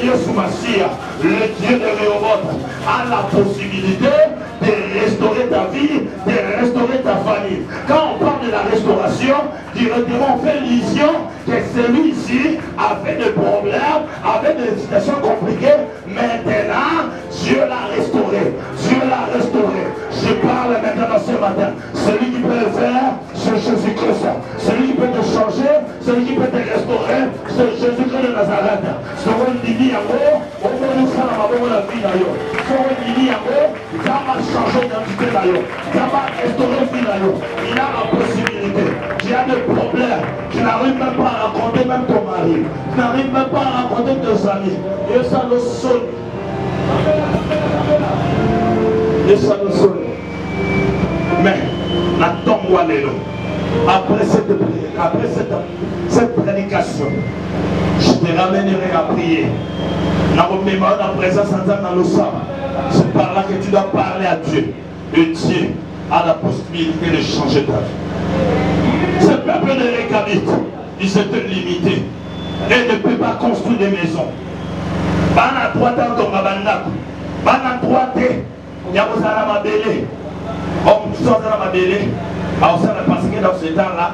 yo soumasia, le Dieu de Réhoboth a la possibilité de restaurer ta vie, de restaurer ta famille. Quand on parle de la restauration, directement on fait l'illusion que celui-ci avait des problèmes, avait des situations compliquées. Maintenant, Dieu l'a restauré. Dieu l'a restauré. Je parle maintenant ce matin. Celui qui peut le faire, c'est Jésus-Christ. Celui qui peut te changer, celui qui peut te restaurer, c'est Jésus-Christ de Nazareth. Ce qu'on dit à vous, on va nous faire la vie d'ailleurs. Ce qu'on dit à vous, ça va changer d'identité d'ailleurs. Ça va restaurer vie d'ailleurs. Il a la possibilité. Tu as des problèmes. Tu n'arrives même pas à raconter même ton mari. Tu n'arrives même pas à raconter tes amis. Et ça nous sonne. Et ça nous sonne. Mais, attends-moi les noms. Après cette prédication, je te ramènerai à prier. Dans la présence dans le sang. C'est par là que tu dois parler à Dieu. Et Dieu a la possibilité de changer ta vie. Ce peuple de Récabite, ils étaient limités. Et ne peut pas construire des maisons. Bana droite en ton abandako. Bana droite, Yabosana Mabele. Homme, tu sors dans ma belle. Alors, ça, parce que dans ce temps-là,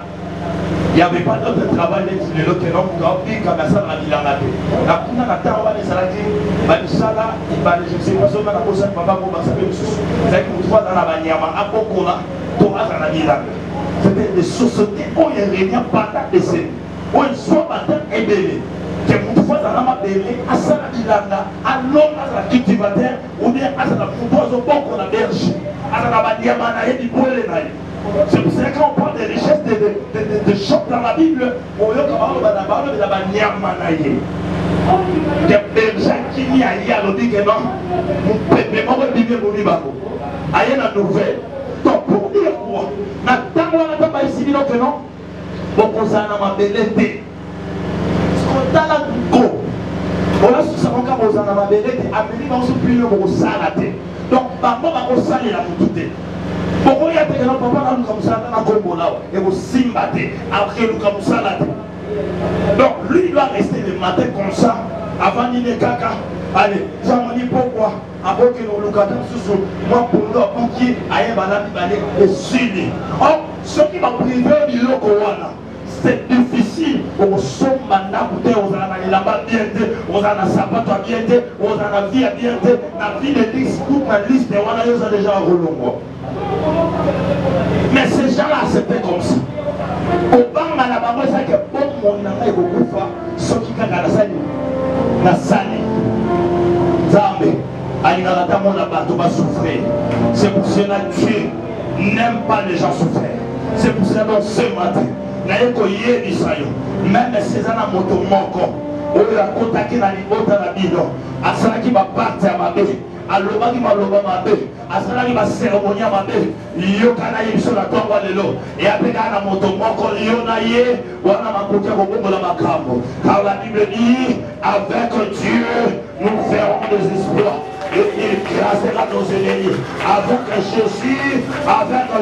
Il n'y avait pas d'autre travail d'être le lot que l'homme qui a ça dans la ville en la paix. La première temps, on va les saladier, Banisala, et je sais pas seulement la personne qui va pas vous passer le sous. C'est que vous trois dans la bannière, à Bokona, Thomas dans la ville. C'était des sociétés où il n'y a pas de décès. Où ils sont battants et belés. Que vous trois dans la belé, à Saladilanda, à l'homme, à la cultivateur, ou bien à la foutoise au bon qu'on a berger. À la bannière, à la du brûlé. C'est pour ça que quand on parle des richesses de champs dans la Bible, on veut parler de la bannière manaïe. Que berger qui n'y a rien, on dit que non, mon peuple, mon bébé, mon libabo. Aïe la nouvelle. Donc pour dire quoi, on n'a pas ici, que non, on s'en a ma belleté. Ce qu'on a là, go. On a sous sa manque à vous en a ma belleté, amener dans ce plus long au salaté. Donc, maman va vous saler la moutouté. Pourquoi il y a des gens comme ça dans la Congo là et vous simbatez après le comme ça là. Donc lui il doit rester le matin comme ça avant d'y aller caca. Allez, ça m'a dit pourquoi avant que nous locataires sous moi pour nous pour qui aille balade balade et suivi. Or ce qui va priver du locowana c'est difficile au son mandat pour dire aux ana là-bas bien aux ana sapato bien aux ana vie bien la vie de liste toute ma liste et on a déjà relongo. Mais ces gens-là c'était comme ça. Au banc à la bas c'est que bon mon n'a beaucoup fois ce qui a la salle na sali Zambé alingala ta mon là-bas tu vas souffrir. C'est pour cela que Dieu n'aime pas les gens souffrir. C'est pour cela que ce matin même ces ana moto moko oyo akotaki na libota na bino asalaki baparte ya mabe alobaki maloba mabe asalaki baseremonia mabe yokana ye biso na ntongo lelo eyapekaka na moto moko yo na ye wana makoki ya kobongola makambo car la Bible dit avec Dieu nous ferons des exploits et il gracera nos ennemis avec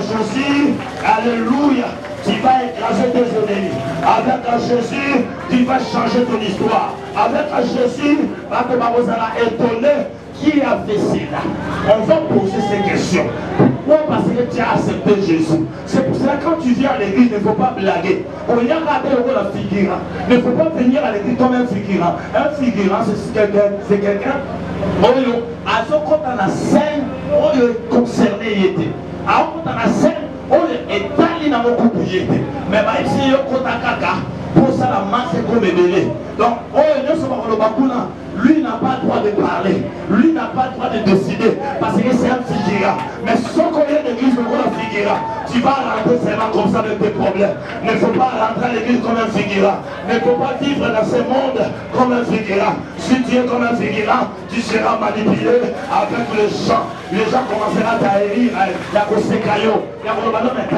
Jésus alléluia. Tu vas écraser tes ennemis. Avec Jésus, tu vas changer ton histoire. Avec Jésus, vous allez étonner qui a fait cela. On va poser ces questions. Pourquoi? Parce que tu as accepté Jésus. C'est pour cela que quand tu viens à l'église, il ne faut pas blaguer. On y a raté la figurant. Il ne faut pas venir à l'église comme un figurant. Un figurant, c'est quelqu'un. À ce compte dans la scène, on est concerné. À ce compte dans la scène, on est étalé dans mon couple. Mais ici, on est pour ça la masse est comme ébélé. Donc, lui n'a pas le droit de parler. Lui n'a pas le droit de décider. Parce que c'est un figurant. Mais sans qu'on ait l'église comme un figurant, tu vas rentrer seulement comme ça avec tes problèmes. Il ne faut pas rentrer à l'église comme un figurant. Il ne faut pas vivre dans ce monde comme un figurant. Si tu es comme un figurant, tu seras manipulé avec les gens. Les gens commenceront à t'aérir. Il y a des caillots. Il y a des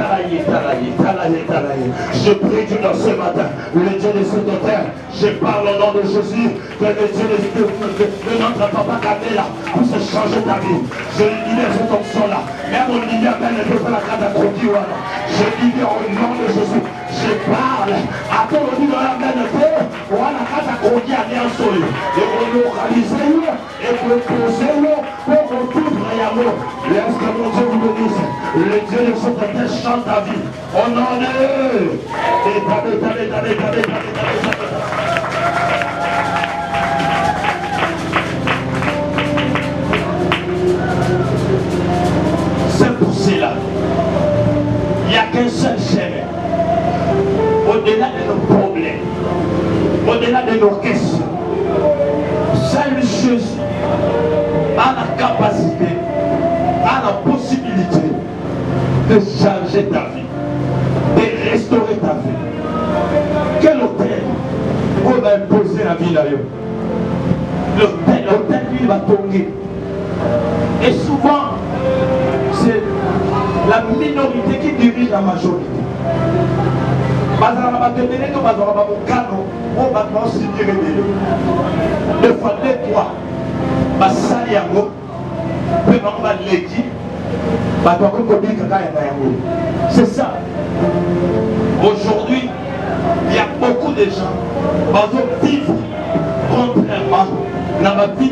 travailler. Je prie Dieu dans ce matin. Le Dieu de cette terre. Je parle au nom de Jésus. Que le Dieu de notre papa Kabila puisse changer ta vie. Je libère cette option-là. Même au libère, même ne peut pas la catastrophe. Je libère au nom de Jésus. Je parle à ton nom dans la main de Dieu. On a la catastrophe à bien solide. Et on localiser et proposer pour qu'on trouve rien. Laisse que mon Dieu vous bénisse. Le Dieu de cette terre change ta vie. Au nom de c'est pour cela. Il n'y a qu'un seul chemin. Au-delà de nos problèmes, au-delà de nos questions, seul Jésus a la capacité, a la possibilité de changer ta vie, de restaurer ta vie. Quel hôtel on va imposer la vie d'ailleurs? L'hôtel, lui, va tomber. Et souvent, c'est la minorité qui dirige la majorité. Il fallait quoi? C'est ça. Aujourd'hui, il y a beaucoup de gens qui vivent contrairement dans la vie.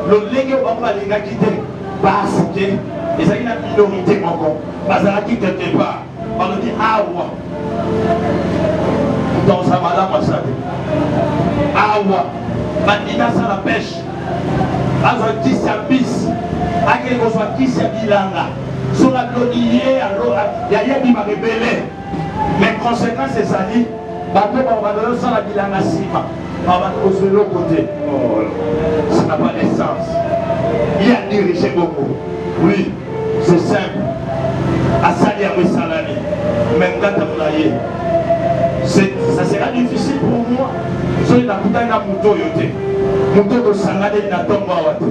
Le légué va quitter parce que il y a une minorité encore. Parce qu'il quelque part, on dit ah ouais. dans sa madame Assade. Awa, Bandina sa la pêche. Aza kisi ya bis. Ake kozwa kisi ya bilanga. Sur la blonnier, il y a des rebelles. Mais conséquence, c'est ça dit. Bateau va donner sans la bilanga sima. On va poser de l'autre côté. Oh, ça n'a pas de sens. Il a dirigé beaucoup. Oui, c'est simple. Asali a salami. Même quand ça sera difficile pour moi. Je vais t'appuyer dans mon dos. Mon dos de sangade na tombo awate.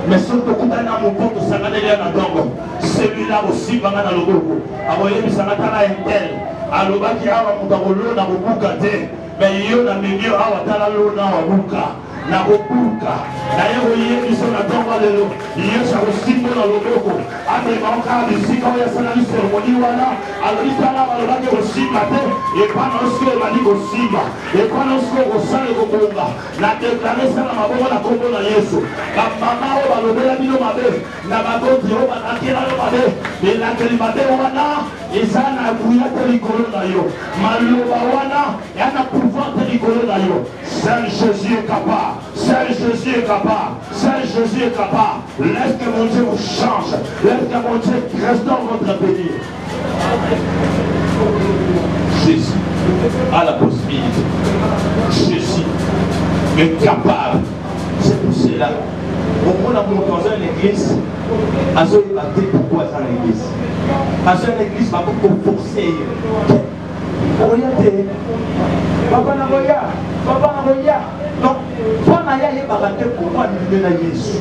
Mais surtout quand on a mon dos de sangade na tombo. Celui-là aussi va dans le groupe. Aboye bisangata la intel. Alobaki awa mutakolo na bubuka te. Mais yo na mimio awa tala lo na wabuka. Na bubuka. Na yo ye biso na tombo lelo. Yo sa usimbo na loboko. Ate mauka bisika ya sana ni seremoni wana. Alibala balobaki usimba te. Et pas non ce mali usimba. Et pas non ce ko sale ko bonga. Na déclarer ça na maboko na kombo na Yesu. Ba mama o balobela bino mabe. Na bagozi o banakela lo mabe. Et la kelimate wana izana kuya telikolo na yo. Maloba wana yana pouvoir telikolo na yo. Seul Jésus est capable. Seul Jésus est capable. Seul Jésus est capable. Laisse que mon Dieu vous change. Laisse que mon Dieu restaure votre pays. Jésus a la possibilité. Jésus est capable. C'est pour cela. Au moment où on est dans une église, à ce moment pourquoi dans l'église. À ce l'église, va beaucoup forcer. Regardez. Papa Nagoya. Papa Nagoya. Donc, Panaya est baraté pour moi de la Jésus.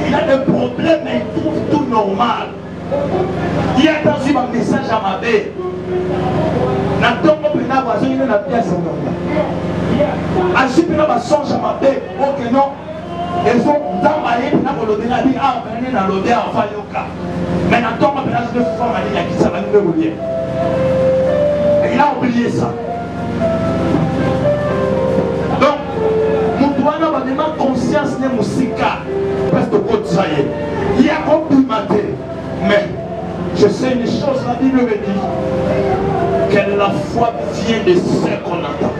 Il a des problèmes, mais il trouve tout normal. Il a entendu un message à ma bête. N'attends pas que il la pièce. Ensuite, il a songe à ma bête. Ok, non. Ils sont dans ma vie, ils ont dit, ah, venez dans l'odeur, enfin, yoka. Mais n'attends pas que je vais faire ma ligne qui ça va nous oublier. Il a oublié ça. Donc, mon doigt n'a pas conscience de musique. Parce que il y a complimenté. Mais je sais une chose, la Bible me dit que la foi vient de ce qu'on attend.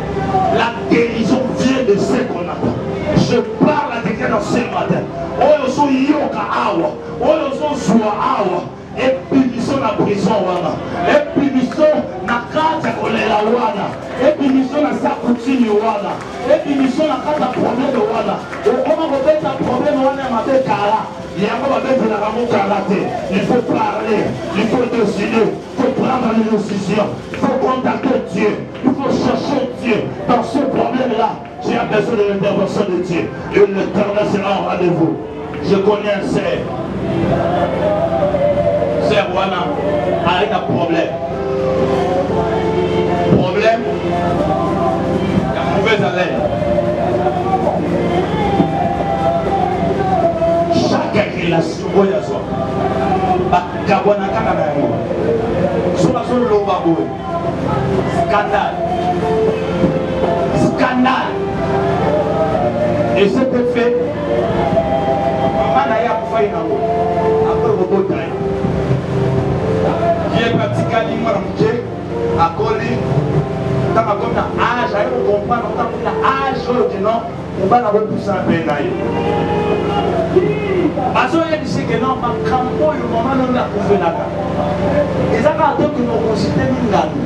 La guérison vient de ce qu'on attend. Je parle à quelqu'un dans ce matin. Oh, ils sont yoka awa. Oh, ils sont soa awa. Et puis ils sont la prison wana. Et puis ils sont na kata kolela wana. Et puis ils sont na sakutini wana. Et puis ils sont na kata problème wana. Comment vous faites un problème wana ma tête kala. Il y a pas de la ramon karaté. Il faut parler, il faut décider, il faut prendre une décision, il faut contacter Dieu, il faut chercher Dieu. Dans ce problème-là, j'ai besoin de l'intervention de Dieu. Et l'Éternel sera en rendez-vous. Je connais un serf. Serf Wana avec un problème. Problème, il y a mauvaise haleine. Chaque relation, il y a ça. Gabona Kanana, sur la zone Lobabo, scandale. Scandale. Et c'était fait. Maman n'a pas fait après le robot. J'ai pratiqué l'immobilier à Coli. Quand on a âge, on comprend, on a âge, on va avoir tout ça à peine. Parce qu'il dit que non, ma campo, le moment où on a trouvé là-bas. Et ça va dire que nous considérons l'ingani.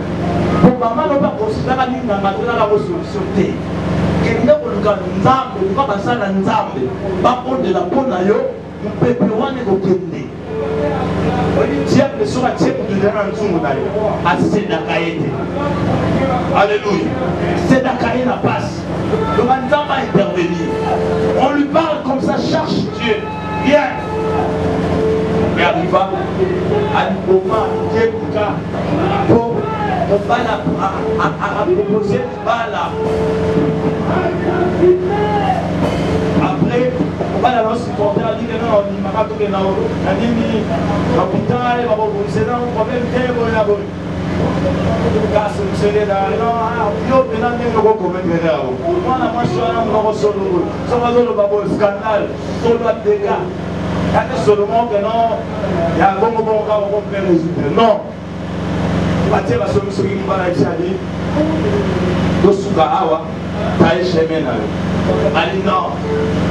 Pour maman, nous ne considérons pas l'ingani, nous avons une solution. Et nous avons un nzambe, nous avons un nzambe. Par contre, de la bonne ayo, nous pouvons pas nous kende. On dit diable sur la diable de l'anzungu d'ailleurs. À Sédakaïté. Alléluia. Sédakaïté la passe. Le nzambe va intervenir. On lui parle comme ça, cherche Dieu. Viens. Et arriva à l'Iboma, Dieu pour on va à proposer Bala. Après, on va la supporter, on dit que non, on m'a pas tout que non, on dit l'hôpital, il va proposer non, problème bien bon là bon. Car c'est là, non, yo maintenant nous va commettre là. Moi la marche là, on va solo. Ça va dans le babo scandale, solo à dégâts. Il y a seulement que non, il y a un bon cas, on peut résoudre. Non. La solution qui va la dire, tosuka awa taye chemin na yo ali non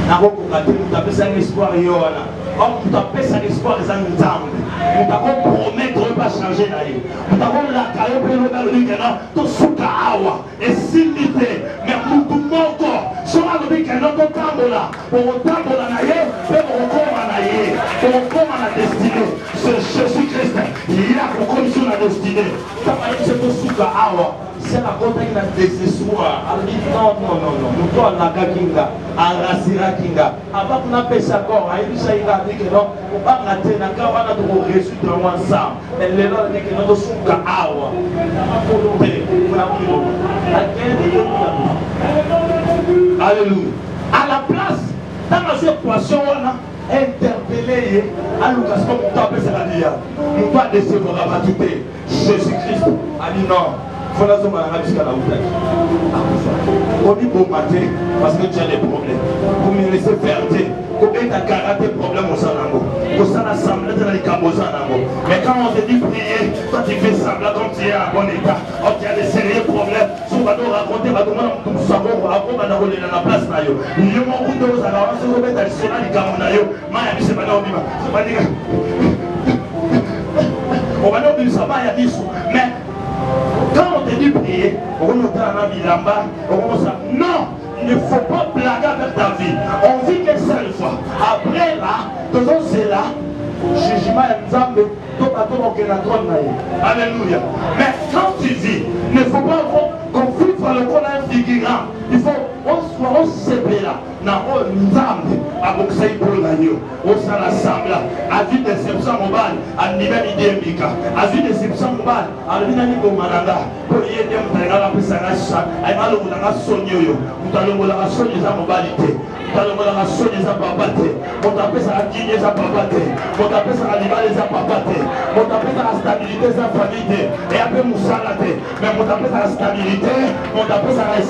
nakokoka te moto apesaki espoir yo wana moto apesaki espoir eza nzambe moto akopromettre oyo bachange na ye moto akolaka yo mpe lobi alobi kena tosuka awa esili te mais motu moko soki alobi kena totambola bokotambola na ye mpe bokokoma na ye bokokoma na destine c'est Jésus Christ ya kokomisa na destine taba ye biso tosuka awa c'est la côté qui a désespoir. Elle dit non, non, non, non. Nous sommes là, Kinga, Arasira Kinga. Avant qu'on appelle ça corps, il dit que non, on va rater, on va résultat ensemble. Mais les gens qui nous sont awa. Alléluia. À la place, dans cette poisson, on a interpellé à Lucas comme on t'appelle ça la dia. On va décevoir à battre Jésus-Christ. A dit non. Il faut la zone à la jusqu'à la hauteur. On dit bon matin parce que tu as des problèmes. Vous me laissez faire des. Combien tu as karaté problème au Sanango? Au Sanassemblée de la Likambo. Mais quand on te dit prier, toi tu fais semblant comme tu es en bon état. Oh, tu as des sérieux problèmes. Si on va nous raconter, on va nous savoir, on va nous rouler dans la place. Il y a un coup de rose à la base, on va mettre le Sénat du Cameroun. C'est pas là, on va nous dire ça, mais quand on te dit prier, on va non, il ne faut pas blaguer avec ta vie. On vit qu'une seule fois. Après là, toujours c'est là, jugement est Nzambe, alléluia. Mais quand tu vis, il ne faut pas qu'on vive dans le corps d'un figurant. Il faut on se là. Non, Nzambe, à Boxei pour l'agneau, on s'en assemble, à vie de Septembre mobile, à Nibel Idémika, à vie de Septembre mobile, à l'Inani Mananda, pour y aider à la Pessarasa, à Malona Sonio, ou à l'Omola Sonia Mobilité, ou à l'Omola Sonia Papate, on t'appelle ça à Guinée à Papate, on t'appelle ça à Libal à Papate, on t'appelle ça à la stabilité de la famille, et après Moussalate, mais on t'appelle ça à la stabilité, on t'appelle ça à la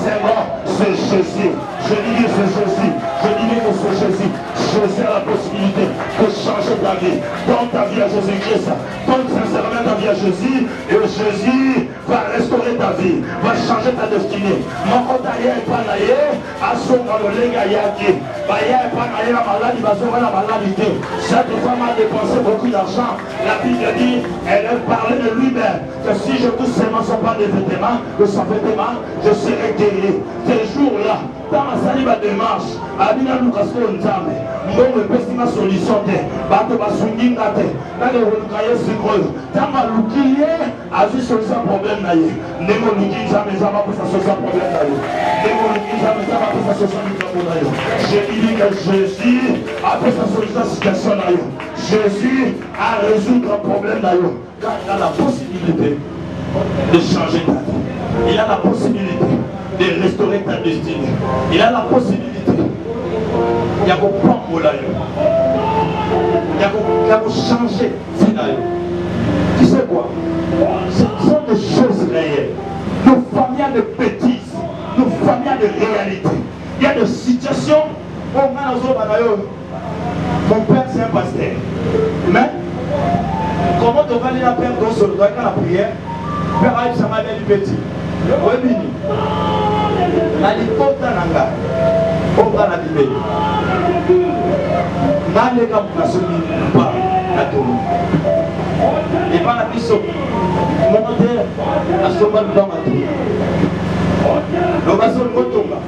c'est Jésus, je dis que c'est Jésus. Je dis que c'est Jésus. Jésus a la possibilité de changer ta vie. Donne ta vie à Jésus-Christ. Donne sincèrement ta vie à Jésus. Et Jésus va restaurer ta vie. Va changer ta destinée. Mon côté est pas naïe. À son dans le lega yaki. Baya est pas naïe la maladie. Va sauver la maladie. Cette femme a dépensé beaucoup d'argent. La Bible dit, elle a parlé de lui-même. Que si je touche seulement son pas de vêtements, de son vêtement, je serai guéri. Ces jours-là, dans ma salive démarche, Abina Lucas Nzambe, Mbongo epesi ma solution te, bato basunginga te, nane oluka ye sikoyo, tanga luki ye, azwi solution problème na ye, ndenge oluki Nzambe Nzambe apesa solution problème na yo, ndenge oluki Nzambe Nzambe apesa solution likambo na yo. Je dis que Jésus apesa solution situation na yo. Jésus a résoudre un problème na yo, car il a la possibilité de changer ta vie. Il a la possibilité de restaurer ta destinée. Il a la possibilité. Il y a qu'au prendre là. Il y a qu'au changer. Tu sais quoi? Ce sont des choses réelles. Nos familles de bêtises. Nos familles de réalité. Il y a des situations où mon père c'est un pasteur. Mais comment tu vas aller la perdre dans ce doigt quand la prière? Père Aïe Samad est petit. Oui, na likota nanga onga na bibeli naleka mukasoni mpa na tomo ebana biso momote asomba lubanga to lobaso ngotonga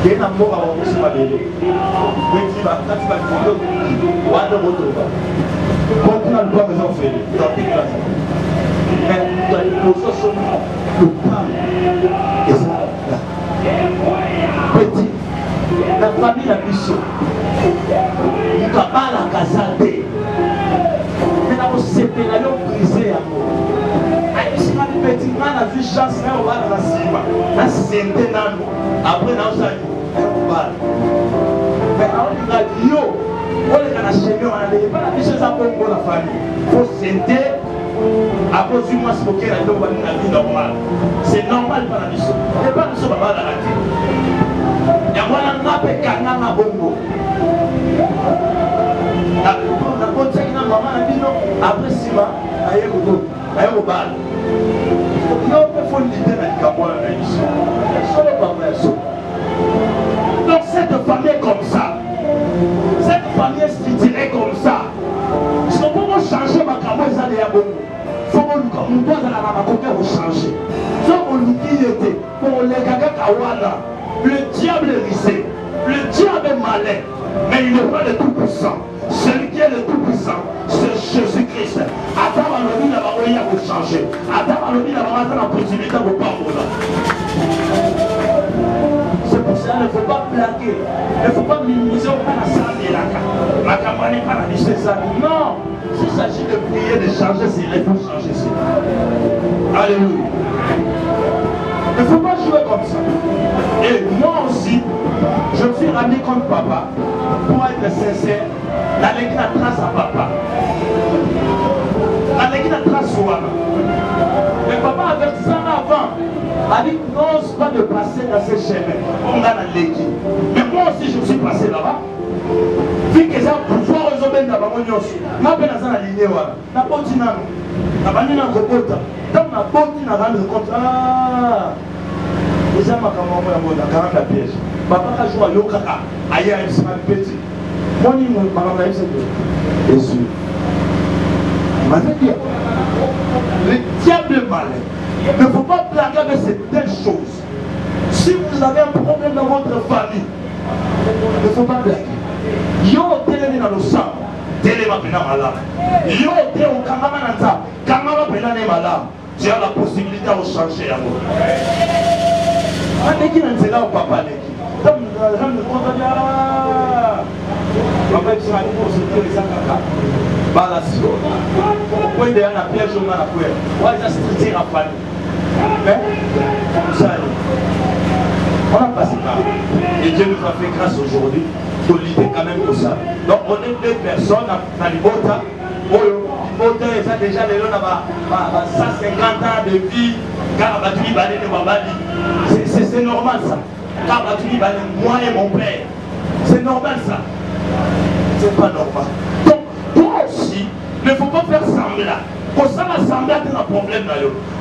kena mboka wa kusima lelo wetiba kati ba foto wanda motonga kontina lubanga za ofele tatikla mais dans le processus le temps et ça petit la famille a biso mukabala kazate mais na kosepela yo brisé yango ayisima petit ngana vu chance na obala na sima na sente nano après na osani obala mais aolinga yo oleka na chemie wana ndenge mpona biso eza bongo na famille po sente à cause du moins c'est la vie normale. C'est normal par la mission. Et pas nous sommes pas dans la vie. Il y a un nappe canana bongo. La bonne taille na maman a dit non. Après 6 mois, aïe au bal. Il y a un peu de l'idée dans le Cameroun. Awana. Le diable est risé. Le diable est malin. Mais il n'est pas le tout-puissant. Celui qui est le tout-puissant, c'est Jésus-Christ. Adam a le vie d'avoir rien pour changer. Adam a le vie d'avoir la possibilité de ne pas mourir. C'est pour ça qu'il ne faut pas blaguer. Il ne faut pas minimiser au plan de la campagne paradis, c'est ça. Non. S'il s'agit de prier, de changer, c'est il faut changer. Alléluia. Il ne faut pas jouer comme ça. Et moi aussi, je me suis rendu compte, papa, pour être sincère, dans l'église à trace à papa. Dans l'église à trace à mais papa avertissant avant. A dit n'ose pas de passer dans ce chemin. On a dans l'église. Mais moi aussi, je me suis passé là-bas. Vu que ça pouvoir résoudre dans ma maison. Je suis dans la lignée. Je suis dans la lignée. Donc, na boti na rendre compte. Ah, déjà ma camarade a 40 pièges. Papa a joué à l'okaka. Aïe, il s'est petit. Mon nom, ma maman, c'est Jésus. Il m'avait dit, le diable est malin. Il ne faut pas blaguer avec ces telles choses. Si vous avez un problème dans votre famille, il ne faut pas blaguer. Yo, télé dans le sang. Télé ma peine malade. Yo, télé au Kamamananta. Kamama peine malade. Tu as la possibilité de changer à vous. On est qui dans ce là au papa n'est qui. Comme les gens me disent, papa est sur un niveau, c'est que les akaka. Balasio. Pourquoi il y a un piège au Manapuer? Ouais, ça se tire à famille. Mais, comme ça, on a passé par là. Et Dieu nous a fait grâce aujourd'hui pour lutter quand même pour ça. Donc, on est deux personnes dans l'Ibota. L'Ibota, ça déjà, les gens ont 150 ans de vie. Car c'est normal ça. Car moi et mon père. C'est normal ça. C'est pas normal. Donc, toi aussi, il ne faut pas faire semblant. Pour ça, la semblant est un problème.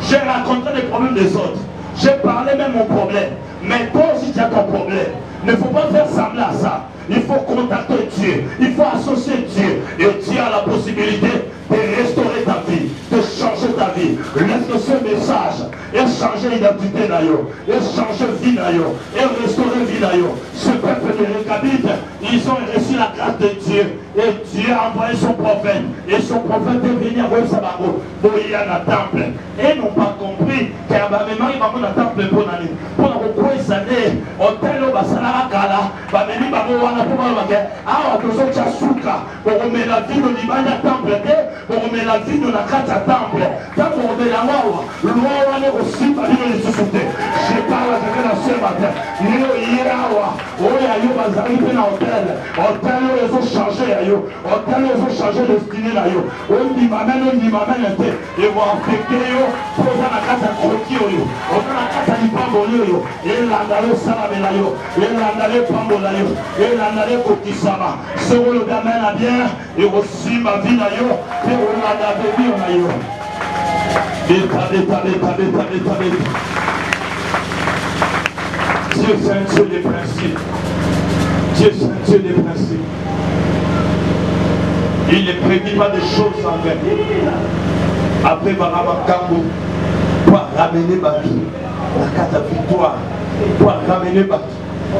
J'ai rencontré les problèmes des autres. J'ai parlé même mon problème. Mais toi aussi, tu as ton problème. Il ne faut pas faire semblant à ça. Il faut contacter Dieu. Il faut associer Dieu. Et Dieu a la possibilité de restaurer ta vie, de changer ta vie. Laisse ce message et changer l'identité d'ailleurs, et changer vie d'ailleurs, et restaurer vie d'ailleurs. Ce peuple de Récabite, ils ont reçu la grâce de Dieu. Et Dieu a envoyé son prophète. Et son prophète est venu à Websabaro pour y aller dans le temple. Et n'ont pas compris qu'il y a un moment, il va dans le temple pour l'année. Pour la recours, ça n'est hôtel au Bassalara Kala, va venir à Moana pour le ah, on a Tchasuka, pour remettre la vie de l'Ibana temple, pour remettre la vie de la Kata temple. Tant qu'on remet la loi, l'on est aussi par les sous-soutés. Je parle avec la ce matin. Nous, Irawa, oh, il y a eu des arrivées dans l'hôtel. Hôtel, ils ont changé. Hôtel, ils ont changé de style. On dit m'amène, ils vont affecter, pour la Kata Kroki, on a la Kata du Pambolio, et l'andalé Salamelayo, et l'andalé Pambolayo, et l'andalé Kokisama. C'est où le gamin a bien, et aussi ma vie d'ailleurs, et on a la bébé, on a eu. Bêta. Dieu c'est un Dieu des principes. Dieu c'est un Dieu des principes. Il ne prédit pas des choses en vain. Après Barama Kambo, pour ramener ma vie, la carte de victoire, pour ramener ma vie,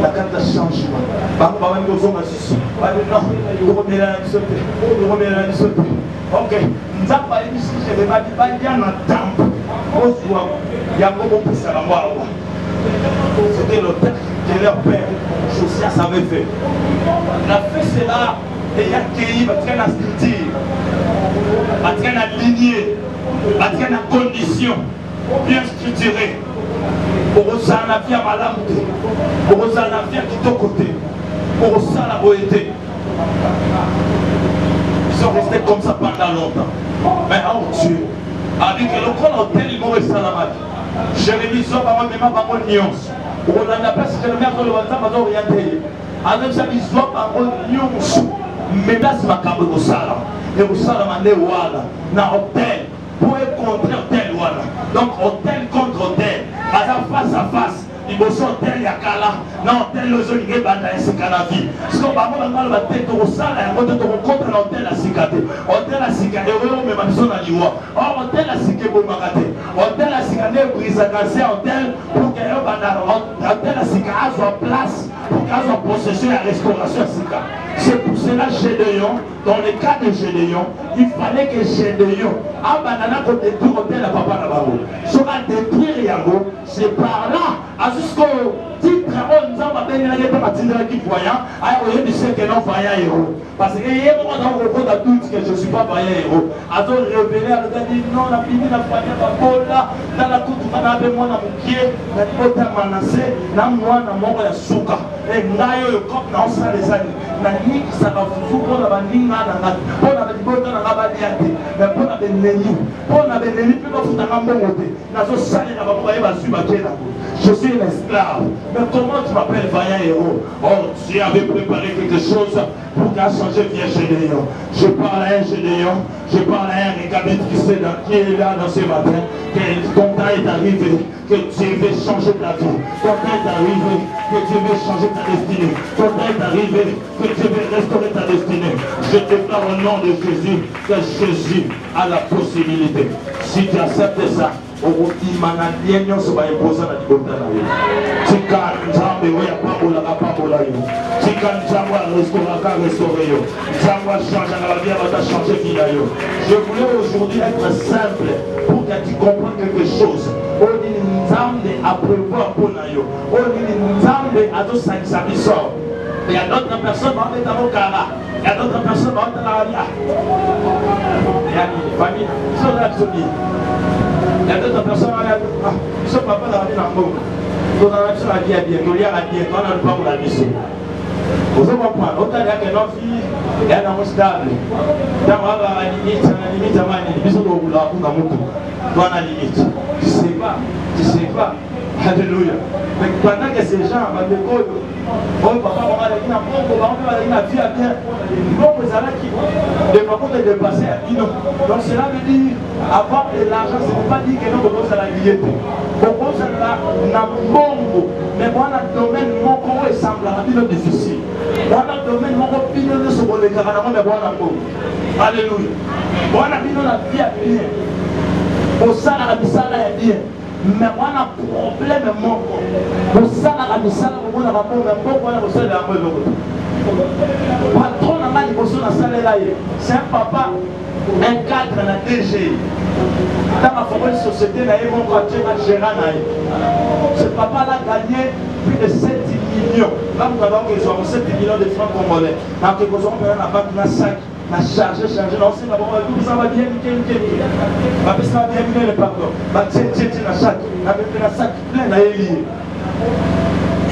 la carte de changement. Barama Kambo, non, on remet la dissoté. Ok, nous avons parlé ici, je vais pas dire dans le temple. Il y a beaucoup de choses à voir. C'était le texte que leur père, Josias, avait fait. Il a fait cela et il a accueilli, il a traîné la structure, il a traîné la lignée, il a traîné la condition bien structurée. Pour ça, la vie à malade, pour ça, la vie à tout côté, pour ça, la beauté. Ils sont restés comme ça pendant longtemps. Mais oh Dieu, avec le col hôtel, ils m'ont resté à la magie. Jérémie soit par moi, par moi, nuance. On a pas si je le mets dans le WhatsApp, on va orienter. Avec ça, ils soit par moi, nuance. Mais là, c'est ma carte au salam. Et au salam, on est wala. Dans hôtel, pour contrer hôtel wala. Donc, hôtel contre hôtel. Face à face. Il y a hôtel Yakala. Non, hôtel le zone qui est banda et c'est canavi. Parce qu'on va voir la tête au salam, on rencontre un hôtel à Sikate. Hôtel à Sikate, et on met na biso na liwa. Or hôtel a sike bomakate. Hôtel a sika ne brise casser hôtel pour que hôtel a sika azwa place pour qu'azwa possession et restauration sika. C'est pour cela Gédéon, dans le cas de Gédéon, il fallait que Gédéon abandonne pour détruire hôtel à papa na bango. Sera détruire yango, c'est par là jusqu'au titre on nous a béni la guerre matindra qui voyant à au du que non voyant héros parce que hier on a recours à tout que je suis pas voyant héros a donc révélé à dit non la fini la famille va bola dans la coupe on a besoin na mukie na kota manase na mwana moko ya suka et ngayo le cop na ça les années na ni ça va fufu pour la baninga na ngati pour la bibota na ngabadiate mais pour la beneni pe ba futa ngambongo te na zo sali na ba ba ba suba kena je suis un esclave. Mais comment tu m'appelles vaillant héros? Oh, tu avais préparé quelque chose pour qu'à changer bien Gédéon. Je parle à un Gédéon, je parle à un Récabite qui est là dans ce matin, que ton temps est arrivé, que Dieu veut changer ta vie. Ton temps est arrivé, que Dieu veut changer ta destinée. Ton temps est arrivé, que Dieu veut restaurer ta destinée. Je déclare au nom de Jésus que Jésus a la possibilité. Si tu acceptes ça, imana lienyo so ba imposa na dibota na yo tika nzambe we ya pabola yo tika nzambe a restaurer yo nzambe a changer na la vie va changer vie yo. Je voulais aujourd'hui être simple pour que tu comprennes quelque chose. On dit nzambe a prévoir pour na yo, on dit nzambe a to sangisa biso. Il y a d'autres personnes qui vont mettre dans le cara. Il y a d'autres personnes qui vont mettre dans la vie. Il y a des familles qui sont là. Il y a d'autres personnes qui sont pas dans la vie dans le monde. Ils sont dans la vie à bien, ils sont à bien, ils sont pas pour la mission. Vous comprenez? Autant il y a que nos filles, il y a un stable. Dans la limite, ils sont au bout de la moto. Dans la limite. Tu sais pas. Alléluia. Mais pendant que ces gens, oh papa, on va aller dans la vie à bien. Les parents de dépasser à Dino. Donc cela veut dire, avoir de l'argent, ce n'est pas dire que nous devons la lier. On pense à la bongo. Mais moi, dans le domaine, mon corps est semblable à difficile. Moi, dans le domaine, mon corps est semblable à bongo. Alléluia. Moi, dans la vie à bien. Au salaire, la misala est bien. Mais on a un problème pour ça, la misala, on a un problème pour ça, patron n'a pas de c'est un papa, un cadre, un DG. Dans ma famille société, mon quartier, gérant. Ce papa-là a gagné plus de 7 millions. Là, nous avons 7 millions de francs congolais. Dans quelques jours, on a la banque, on a 5. On a chargé, non, c'est pas bon, ça va bien, ça va bien, le pardon. On a sac plein d'aélier.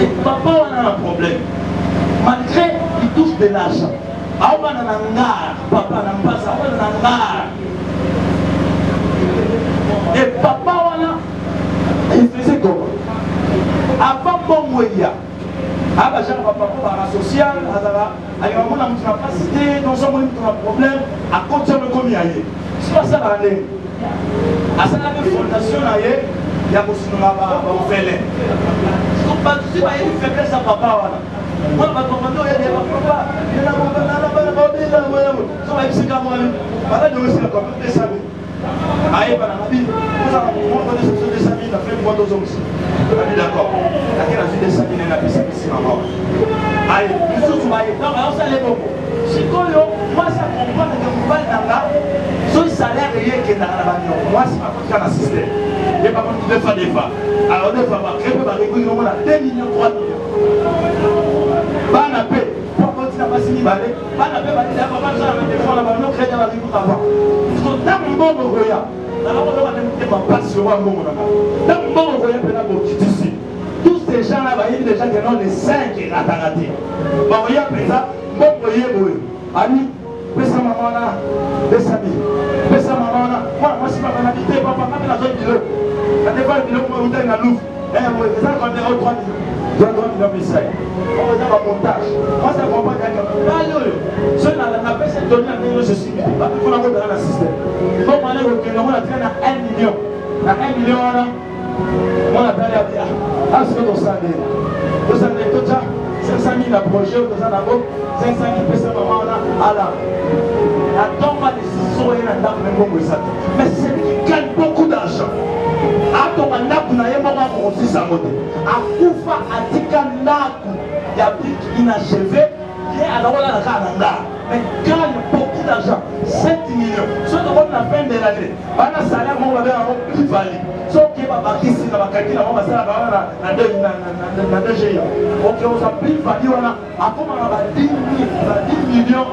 Et papa, on a un problème. Malgré qu'il touche de l'argent, on a un gare, papa n'a pas ça, on a un gare. Et papa, il faisait comment? Avant bon moyen. Ah bah j'ai un papa social, il y a un capacité, dans son problème, à continuer comme il y a. C'est pas ça l'année. À ça la fondation il y a aussi une fêlée. Donc pas si bah il fait ça papa moi ma commando il y a papa, il y a ça va être comme moi. Voilà de aussi la communauté ça. Aïe bah la vie, nous avons connaissance des amis, la fait moi deux hommes. D'accord. Laquelle a vu des amis dans la piscine ici maman. Aïe, nous tous on va y dans on s'allait beaucoup. C'est quoi moi ça comprend que vous parlez dans là. Son salaire est qui dans la bannière. Moi c'est pas contre un système. Et par contre deux fois des fois. Alors deux fois créer par régulier on a 2 millions 3 millions. Pas na paix. Pour continuer à passer ni balai. Pas na paix balai là papa ça avec des fois la bannière créer la vie pour avoir. Parce que dans mon bon roya. Dans la ma passe sur un moment là. Dans mon bon roya peut la ici. Tous ces gens là il y a des gens qui ont les 5 et raté. Bon roya présent bon roya boy. Ami pesa maman là, pesa maman là. Moi c'est pas ma vie, papa m'a la zone de l'eau. La défense de l'eau pour monter dans l'ouf. Et moi ça quand on est au 3 millions. Je dois me message. On va faire un montage. Moi ça comprend quelqu'un. Allô. Ceux là la pesa donner à nous ceci. Pas pour la dans la système. Donc on est au Kenya, on a traîné à 1 million. À 1 million là. On a parlé à dire. Ah c'est ton salaire. Vous savez tout ça. 500 000 à projet, 500 000 pesa maman là. À la Attends, mais c'est qui gagne beaucoup d'argent. Attends, on a aussi sa moto. Akoufa Atika Naku, il y a plus inachevé, il y a mais gagne beaucoup d'argent, 7 millions. Ce qu'on a fin de l'année, on a salaire, on va avoir plus valide. Sauf qu'il va partir ici, on va calculer, on va faire la DGI. Ok, on a plus valide, on a 10 millions,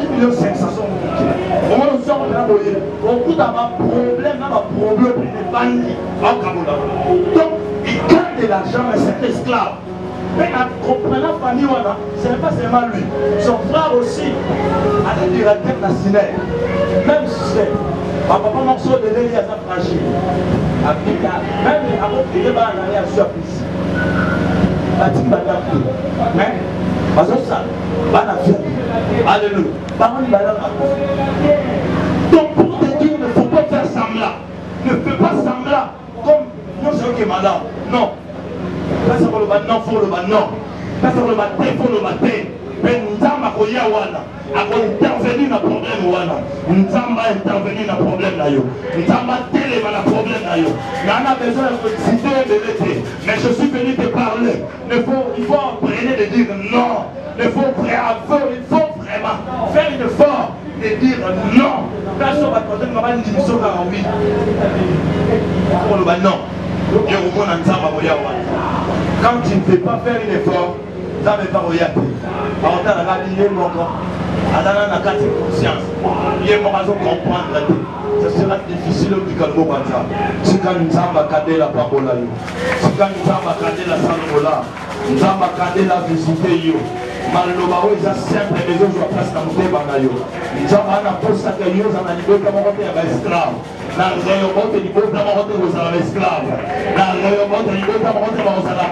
10 millions 500. On va nous faire un problème, on a un problème de banque au Cameroun. Donc, il gagne de l'argent, mais c'est esclave. Mais en comprenant famille, ce n'est pas seulement lui. Son frère aussi a des directeurs nationaux. Même si c'est papa morceau de l'Élie à sa fragile. Même avant qu'il y ait un aller à surprise. Mais, parce que ça, alléluia. Donc pour te dire, il ne faut pas faire semblant. Ne fais pas semblant comme non, c'est ok madame. Non. Pas sur le bas, non, faut le bas, non. Pas sur le matin, faut le matin. Mais nous avons intervenir dans le problème. Nous avons intervenir dans le problème. Nous avons télé dans le problème. Nous avons besoin de citer de l'été. Mais je suis venu te parler. Il faut apprendre de dire non. Il faut vraiment faire un effort de dire non. Personne va te dire que une division 48. Pour le bas, non. Quand tu ne peux pas faire un effort, ça ne va pas regarder. Alors, tu as regardé mon corps. Alors, on a conscience. Il y a un moment comprendre. Ce sera difficile du calme comme ça. C'est quand nous avons regardé la parole. C'est quand nous avons regardé la salle. Nous avons regardé la visite. Maloba oza simple les autres à place dans le banayo. Nous avons un poste à quelqu'un dans la liberté à l'esclave. Dans le royaume de l'Ibo, dans le esclave. Dans le royaume de l'Ibo, dans le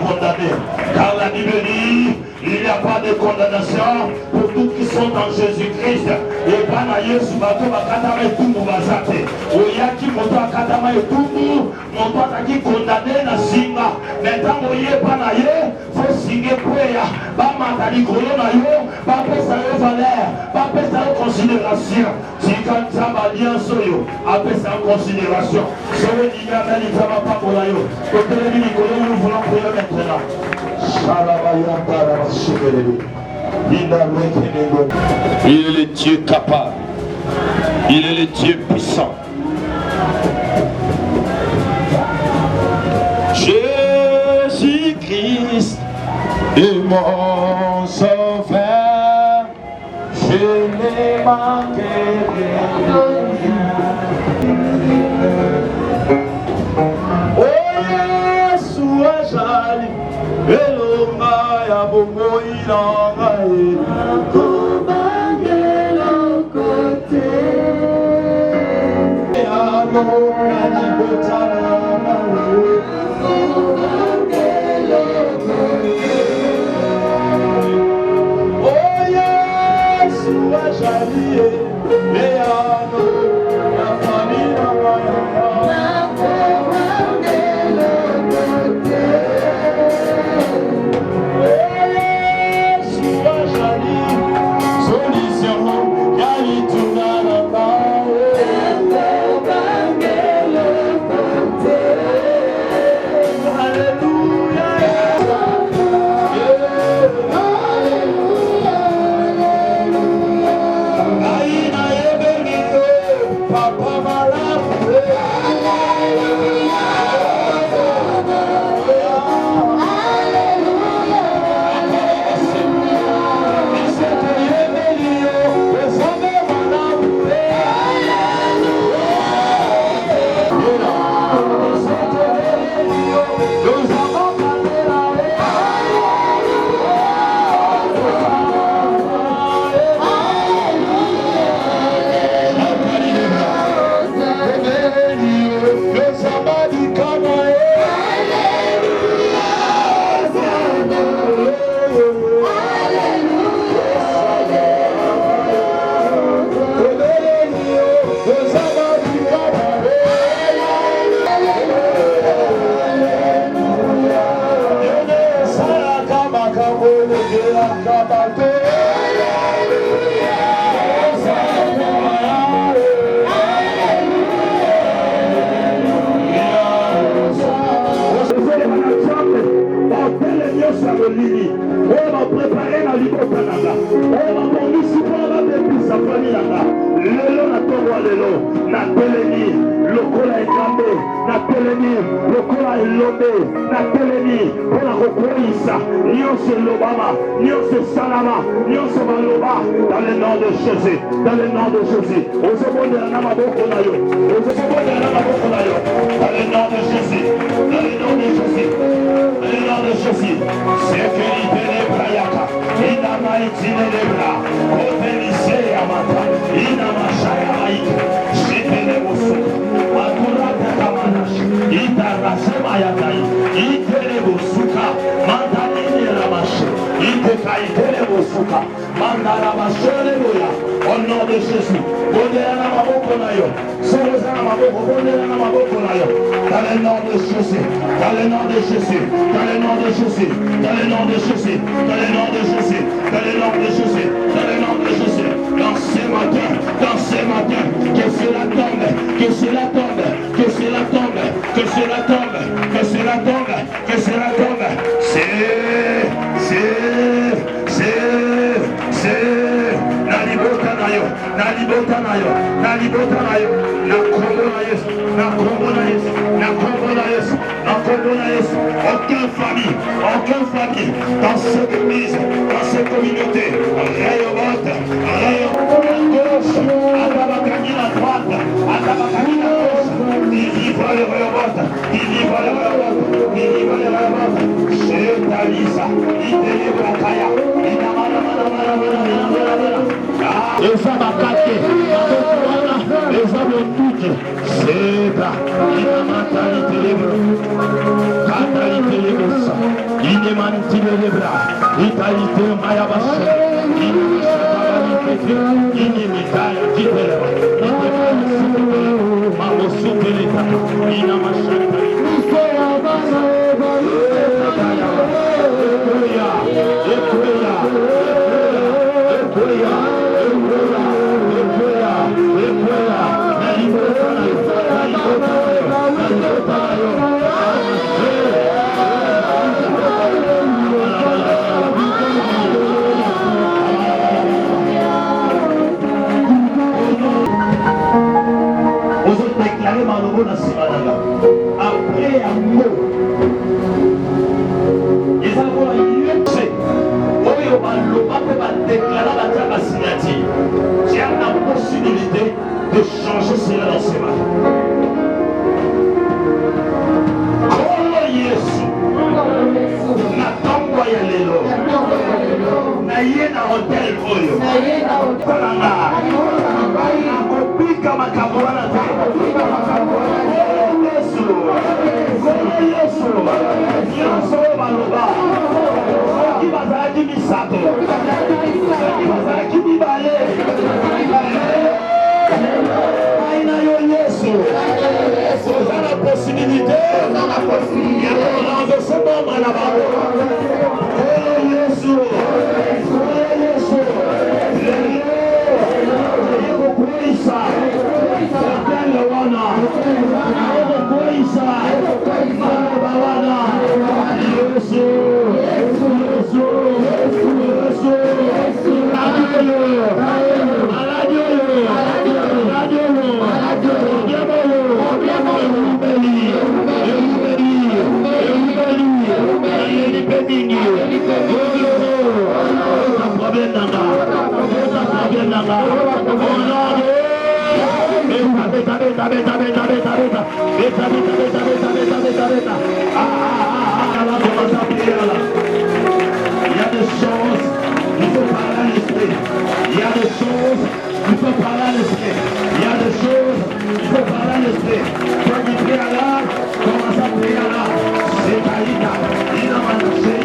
condamné. Car la Bible dit, il n'y a pas de condamnation pour tous qui sont en Jésus-Christ. Et Banaye Subato Bakatama et Tumbu Bazate. Oyaki Moto Akatama et Tumbu, Moto Ataki condamné na Singa. Maintenant, Oye Banaye, faut signer Pouya. Bamatali Kolonayo, pas sa valeur, pas sa considération. Si quand ça va bien soyo, après sa considération. Soyez digament, il ne va pas pour l'ayo. Côté de l'Nicolo, nous voulons prier maintenant. Il est le Dieu capable. Il est le Dieu puissant. Jésus-Christ est mon sauveur. Je n'ai manqué rien. Oh Yeshua Jali. Elonga ya bongo ilanga kobangela kote ya no kani botana kobangela kote oh Yesu ajalie ya no ya famina waya Aí lelo na tongo lelo na telemi lokola ekambe na telemi lokola elombe na telemi mpona kokweyisa nyonso elobama nyonso esalama nyonso baloba dans le nom de Jésus dans le nom de Jésus ozobondela na maboko na yo ozobondela na maboko na yo dans le nom de Jésus dans le nom de Jésus dans le nom de Jésus sécurité les brayaka inama itine les bras kotelise ya mata inama shaya maika shitele bosu makurata kamanash itarasema ya tai itele bosuka mandanini ramashe itekaitele bosuka mandarabashele boya au nom de Jésus bondela na maboko na yo soroza na maboko bondela na maboko na yo dans le nom de Jésus dans le nom de Jésus dans le nom de Jésus dans le nom de Jésus dans le nom de Jésus dans le nom de Jésus dans le nom de Jésus dans ce matin que cela tombe que cela tombe que cela tombe que cela tombe que cela tombe que cela tombe nalibota na yo na kombo na Yesu na kombo na Yesu na kombo na Yesu na kombo na Yesu aucune famille dans cette église dans cette communauté rayobote gauche atabakani la droite atabakani la gauche délivre le rayobote délivre le rayobote délivre le rayobote shetalisa idélivre kaya inamana eza bakate wana eza bonduki seta inamatalitelebre katalitelebresa inemantilelebra italite mayabashe inamashababalikete inimitaya jiteleba itemasupele mamosupeletaka inamashatalite après un mot ils ont lycée oyo baloba mpe badéclara batiaka signature tu as la possibilité de changer cela dans ses mains kolo yesu na ntongo ya lelo na ye na hotel oyo nanga nakobika makambo wana te Yesu nyonso oyo baloba soki bazalaki misato soki bazalaki mibale ngai na yo Yesu oza na possibilité ya koranverse bomba na bango oyo Yesu ekokweyisa hotele wana ekokweyisa maloba wana Yesu Il y a des choses, il faut parler à l'esprit. Il y a des choses, il faut parler à l'esprit. Il y a des choses, il faut parler à l'esprit. Quand tu pries à l'âme, commence à prier à l'âme. C'est Taïta, il a manché,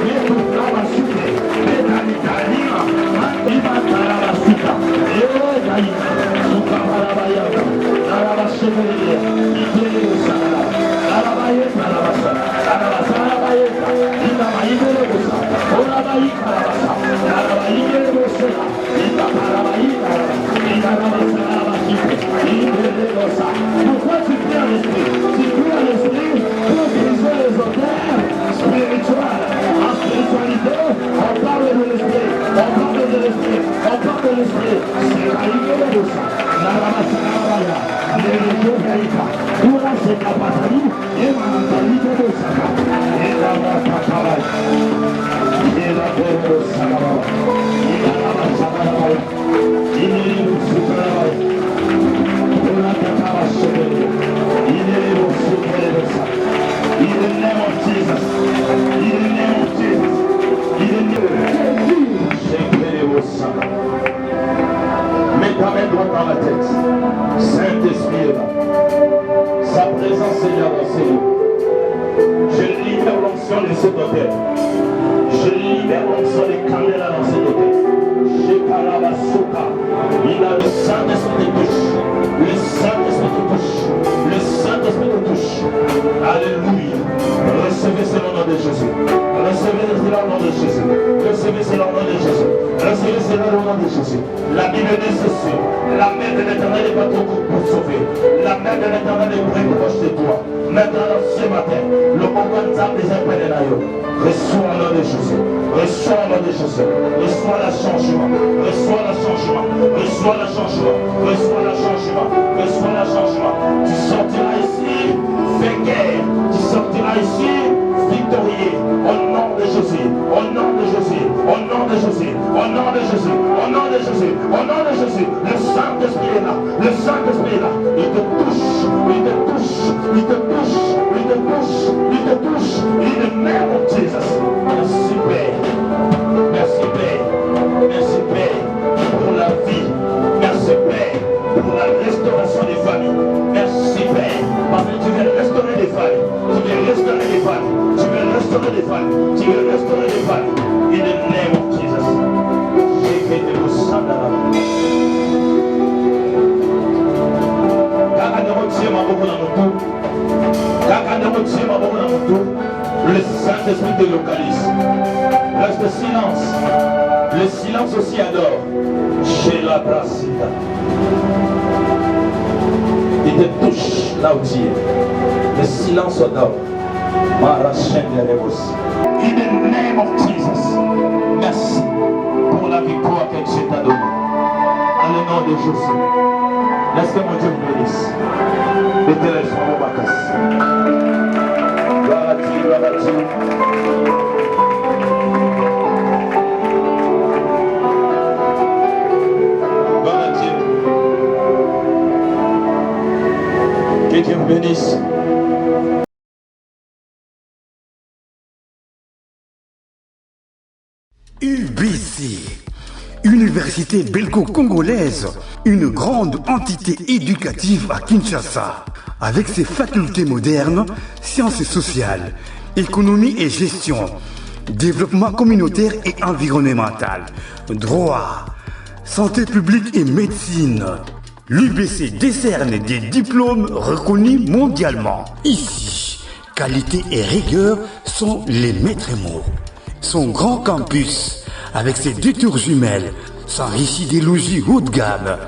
mais tout ça va souffler. Mais Taïta, il va la basuka. Et Taïta, son camarade, la basuka, il fait le sala. La baïeta, la basa, la basa, la baïeta, il a maïté le bossa. On a baïta, la basa, la baïta le bossa. Il a la baïta, il a la basa, la basuka, il fait le bossa. Pourquoi tu pries à l'esprit? Tu pries à l'esprit pour briser les odeurs spirituelles. En spiritualité, on parle de l'esprit, on parle de l'esprit, on parle de l'esprit. C'est la ligne de bossa. main droite dans la tête. Saint-Esprit est là. Sa présence Seigneur dans ces lieux. Je libère l'onction de cet hôtel. Je libère l'onction des candelles dans cet hôtel. Je parle à Souka. Il a le Saint-Esprit de touche. Le Saint-Esprit de touche. Le Saint-Esprit de touche. Alléluia. Recevez cela au nom de Jésus. Recevez cela au nom de Jésus. Recevez cela au nom de Jésus. Recevez cela au nom de Jésus. La Bible dit ceci. La main de l'Éternel est pas trop courte pour sauver. La main de l'Éternel est très proche de toi. Maintenant, ce matin, le Okanzam des Impénénaïos. Reçois au nom de Jésus. Reçois au nom de Jésus. Reçois le changement. Reçois le changement. Reçois le changement. Reçois le changement. Reçois le changement. Tu sortiras ici vainqueur. Tu sortiras ici victorieux. Au nom de Jésus. Au nom de Jésus. Au nom de Jésus. Au nom de Jésus. Au nom de Jésus. Au nom de Jésus. Le Saint-Esprit est là. Le Saint-Esprit est là. Il te touche. Il te touche. Il te touche. Il te touche. Il te touche. In the name of Jesus. Merci Père. Merci Père. Merci Père pour la vie. Merci Père pour la restauration des familles. Merci Père parce que tu veux restaurer les familles. Tu veux restaurer les familles. Tu veux restaurer les familles. Tu veux restaurer les familles. In the name of Jesus. J'ai fait de vos sang dans la vie. Le Saint-Esprit te localise. Reste silence. Le silence aussi adore. Chez la Brasida. Il te touche là où tu es. Le silence adore. In the name of Jesus. Merci pour la victoire que Dieu t'a donnée. Dans le nom de Jésus. Laisse que mon Dieu vous bénisse. L'éternel soit mon bacas. Gloire à Dieu, gloire à Dieu. Gloire à Dieu. Que Dieu vous bénisse. UBC, Université belgo-congolaise, une grande entité éducative à Kinshasa, avec ses facultés modernes, sciences sociales, économie et gestion, développement communautaire et environnemental, droit, santé publique et médecine. L'UBC décerne des diplômes reconnus mondialement. Ici, qualité et rigueur sont les maîtres mots. Son grand campus, avec ses 2 tours jumelles, s'enrichit des logis haut de gamme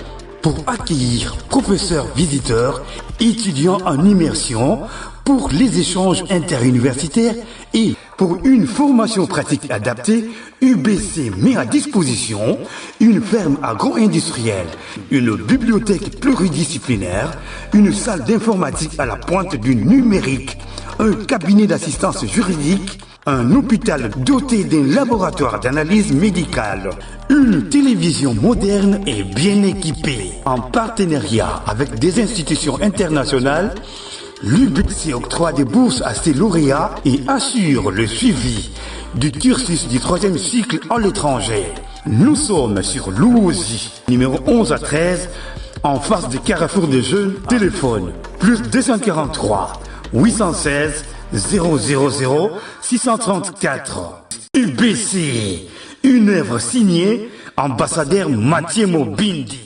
pour accueillir professeurs visiteurs, étudiants en immersion, pour les échanges interuniversitaires et pour une formation pratique adaptée. UBC met à disposition une ferme agro-industrielle, une bibliothèque pluridisciplinaire, une salle d'informatique à la pointe du numérique, un cabinet d'assistance juridique, un hôpital doté d'un laboratoire d'analyse médicale, une télévision moderne et bien équipée. En partenariat avec des institutions internationales, l'UBC octroie des bourses à ses lauréats et assure le suivi du cursus du 3e cycle en l'étranger. Nous sommes sur Louosi, numéro 11 à 13, en face du Carrefour des Jeunes. Téléphone plus 243 816 000 634. UBC, une œuvre signée ambassadeur Mathieu Mobindi.